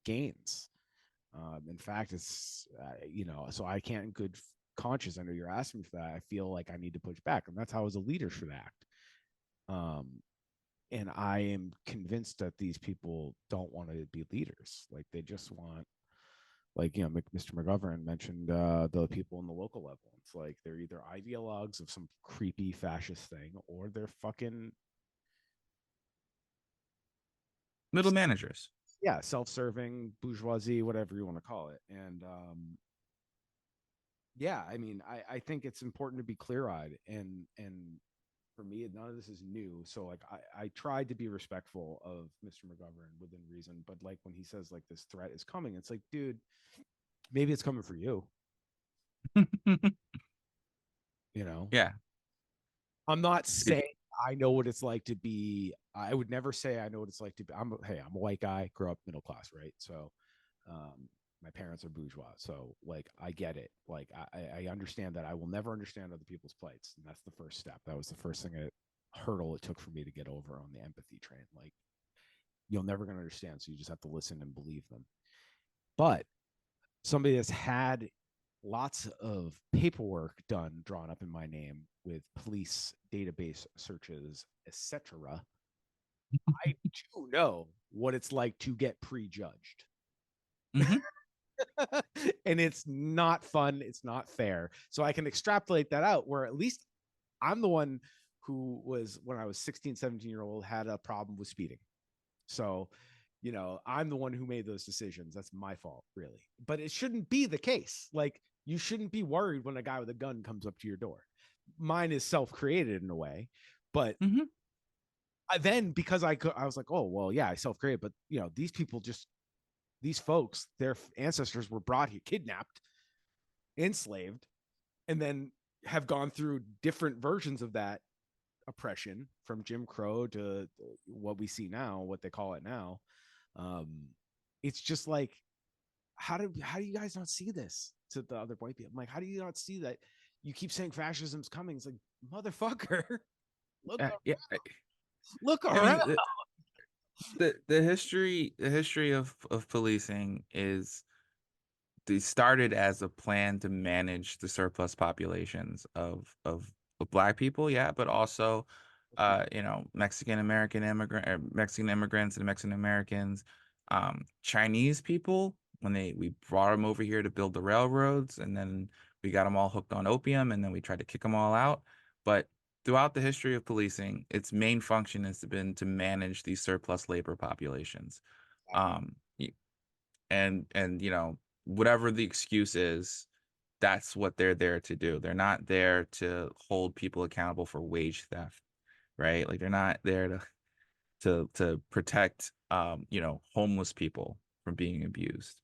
gains. In fact, it's so I can't in good conscience. I know you're asking me for that. I feel like I need to push back, and that's how as a leader should act. And I am convinced that these people don't want to be leaders. Like they just want, like Mr. McGovern mentioned, the people in the local level. It's like they're either ideologues of some creepy fascist thing, or they're fucking Middle managers. Yeah, self-serving bourgeoisie, whatever you want to call it. And yeah, I mean, I think it's important to be clear-eyed, and for me, none of this is new. So like I tried to be respectful of Mr. McGovern within reason, but like when he says like this threat is coming, it's like, dude, maybe it's coming for you. Yeah. I'm not saying I know what it's like to be. I would never say I know what it's like to be. I'm a white guy, grew up middle class, right? So, my parents are bourgeois, so like I get it. Like I understand that I will never understand other people's plights, and that's the first step. That was the first hurdle it took for me to get over on the empathy train. Like you're never gonna understand, so you just have to listen and believe them. But somebody that's had lots of paperwork drawn up in my name with police database searches, etc. I do know what it's like to get prejudged. Mm-hmm. And it's not fun. It's not fair. So I can extrapolate that out where at least I'm the one who was, when I was 16, 17-year-old, had a problem with speeding. So, I'm the one who made those decisions. That's my fault, really. But it shouldn't be the case. Like, you shouldn't be worried when a guy with a gun comes up to your door. Mine is self-created in a way, but Mhm. then because I was like, oh, well, yeah, I self-created, but these folks, their ancestors were brought here, kidnapped, enslaved, and then have gone through different versions of that oppression, from Jim Crow to what we see now, what they call it now. It's just like, how do you guys not see this? To the other white people, I'm like, how do you not see that? You keep saying fascism's coming. It's like, motherfucker, look Yeah, look I around. mean, the history of policing is, they started as a plan to manage the surplus populations of black people, yeah, but also Mexican immigrants and Mexican Americans, Chinese people, when we brought them over here to build the railroads, and then we got them all hooked on opium, and then we tried to kick them all out. But throughout the history of policing, its main function has been to manage these surplus labor populations. Um, and whatever the excuse is, that's what they're there to do. They're not there to hold people accountable for wage theft, right? Like, they're not there to protect homeless people from being abused,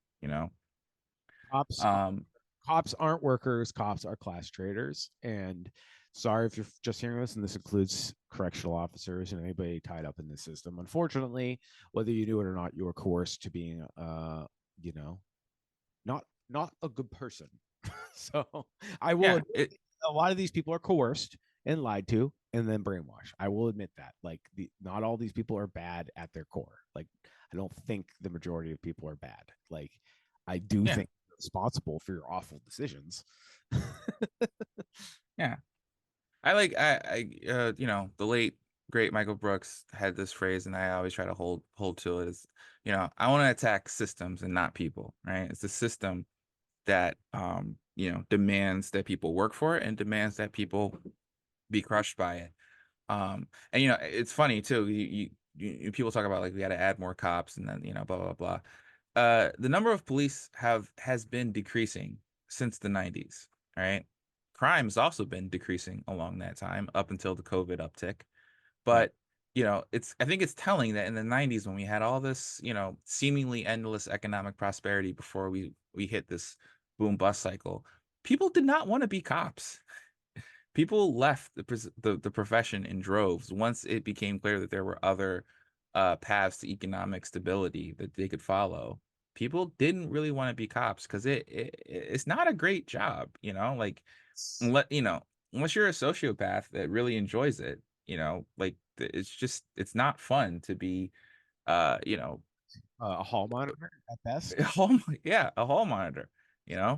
Cops um cops aren't workers. Cops are class traders. And sorry if you're just hearing this, and this includes correctional officers and anybody tied up in the system. Unfortunately, whether you do it or not, you are coerced to being not a good person. So I will yeah, admit, a lot of these people are coerced and lied to and then brainwashed. I will admit that. Like, not all these people are bad at their core. Like, I don't think the majority of people are bad. Like, I do yeah, think you're responsible for your awful decisions. yeah. The late great Michael Brooks had this phrase, and I always try to hold to it, is, I want to attack systems and not people, right? It's the system that demands that people work for it and demands that people be crushed by it. And it's funny too. People talk about, like, we got to add more cops, and then blah blah blah. The number of police has been decreasing since the 90s, right? Crime has also been decreasing along that time, up until the COVID uptick. Right. But I think it's telling that in the 90s, when we had all this seemingly endless economic prosperity before we hit this boom bust cycle, people did not want to be cops. People left the profession in droves once it became clear that there were other paths to economic stability that they could follow. People didn't really want to be cops because it's not a great job, like, unless you're a sociopath that really enjoys it, like, it's not fun to be A hall monitor at best. a hall monitor, and Yeah.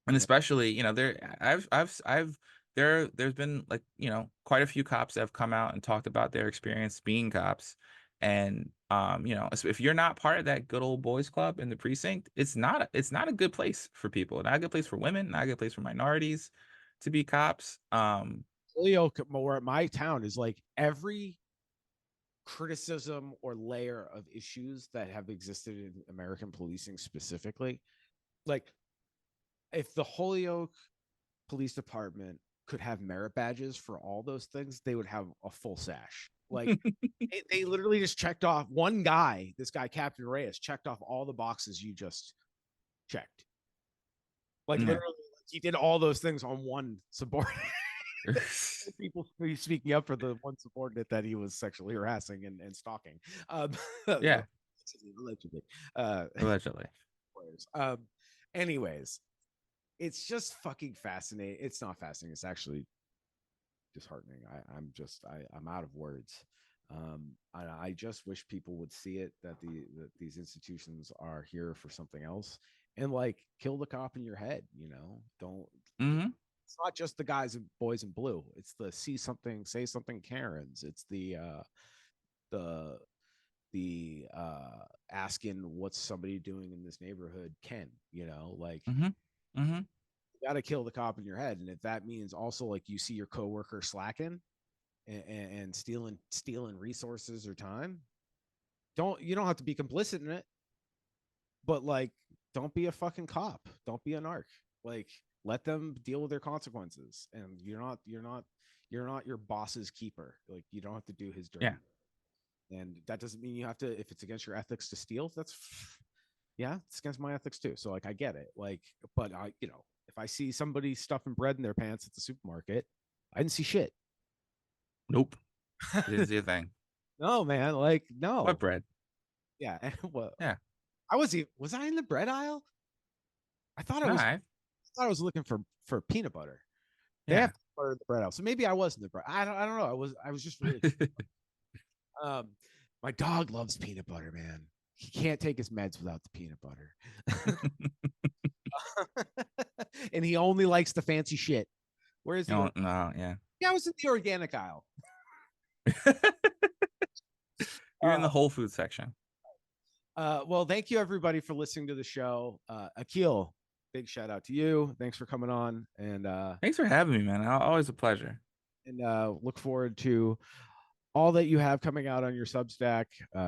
especially there's been, like, quite a few cops that have come out and talked about their experience being cops. And if you're not part of that good old boys club in the precinct, it's not a good place for people, not a good place for women, not a good place for minorities to be cops. Holyoke, more my town, is like every criticism or layer of issues that have existed in American policing specifically. Like, if the Holyoke Police Department could have merit badges for all those things, they would have a full sash. Like, they literally just checked off one guy. This guy, Captain Reyes, checked off all the boxes you just checked. Like, Yeah. literally, he did all those things on one subordinate. People speaking up for the one subordinate that he was sexually harassing and stalking. Um, Yeah, allegedly. allegedly. Um, anyways, it's just fucking fascinating. It's not fascinating. It's actually disheartening. I'm out of words. I just wish people would see it, that these institutions are here for something else, and, like, kill the cop in your head. Don't. Hmm. It's not just the guys and boys in blue. It's the see something, say something Karens. It's the asking what's somebody doing in this neighborhood can, like Mm-hmm. you got to kill the cop in your head. And if that means also like you see your coworker slacking and stealing resources or time, you don't have to be complicit in it, but like don't be a fucking cop, don't be a narc. Like let them deal with their consequences, and you're not your boss's keeper. Like you don't have to do his dirty. Yeah. And that doesn't mean you have to, if it's against your ethics to steal, that's yeah, it's against my ethics too. So like I get it. Like, but I, if I see somebody stuffing bread in their pants at the supermarket, I didn't see shit. Nope. Didn't see a thing. No, man. Like, no. What bread? Yeah. Well, Yeah. Was I in the bread aisle? I thought I No, was. I thought I was looking for peanut butter. They yeah. have peanut butter in the bread aisle, so maybe I was in the bread. I don't know. I was just really. My dog loves peanut butter, man. He can't take his meds without the peanut butter. And he only likes the fancy shit. Where's the no, yeah. Yeah, I was in the organic aisle. You're in the Whole Food section. Well, thank you everybody for listening to the show. Akil, big shout out to you. Thanks for coming on, and thanks for having me, man. Always a pleasure. And look forward to all that you have coming out on your Substack.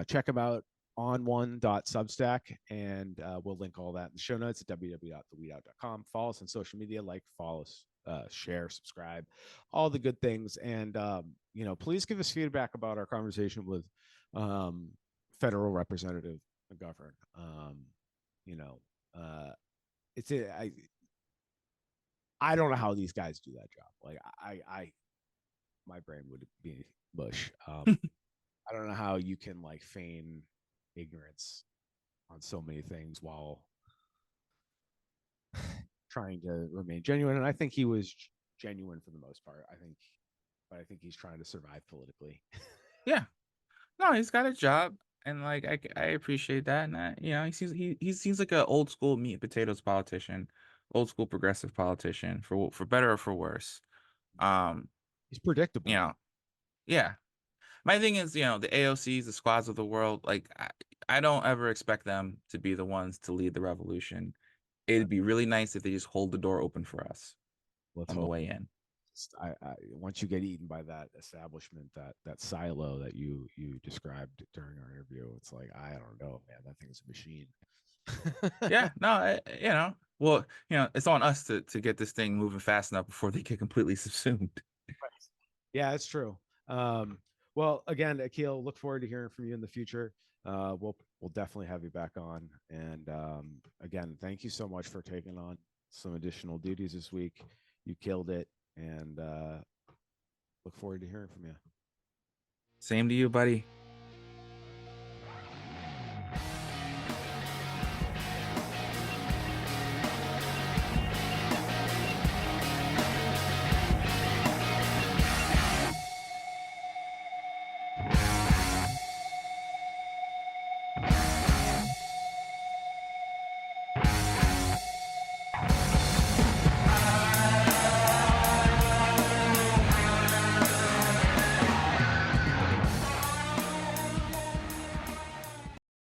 Check them out on one.substack, and we'll link all that in the show notes at www.theweedout.com. Follow us on social media, follow us, share, subscribe, all the good things. And please give us feedback about our conversation with Federal Representative McGovern. I don't know how these guys do that job. Like my brain would be mush. I don't know how you can feign ignorance on so many things while trying to remain genuine. And I think he was genuine for the most part. But I think he's trying to survive politically. Yeah, no, he's got a job, and I appreciate that. And he seems like an old school meat and potatoes politician, old school progressive politician, for better or for worse. He's predictable. Yeah. My thing is, the AOCs, the squads of the world, I don't ever expect them to be the ones to lead the revolution. It'd be really nice if they just hold the door open for us on the way in. Once you get eaten by that establishment, that silo that you described during our interview, it's like, I don't know, man, that thing's a machine. Yeah, no, well, it's on us to get this thing moving fast enough before they get completely subsumed. Yeah, it's true. Well, again, Akil, look forward to hearing from you in the future. We'll definitely have you back on. And again, thank you so much for taking on some additional duties this week. You killed it, and look forward to hearing from you. Same to you, buddy.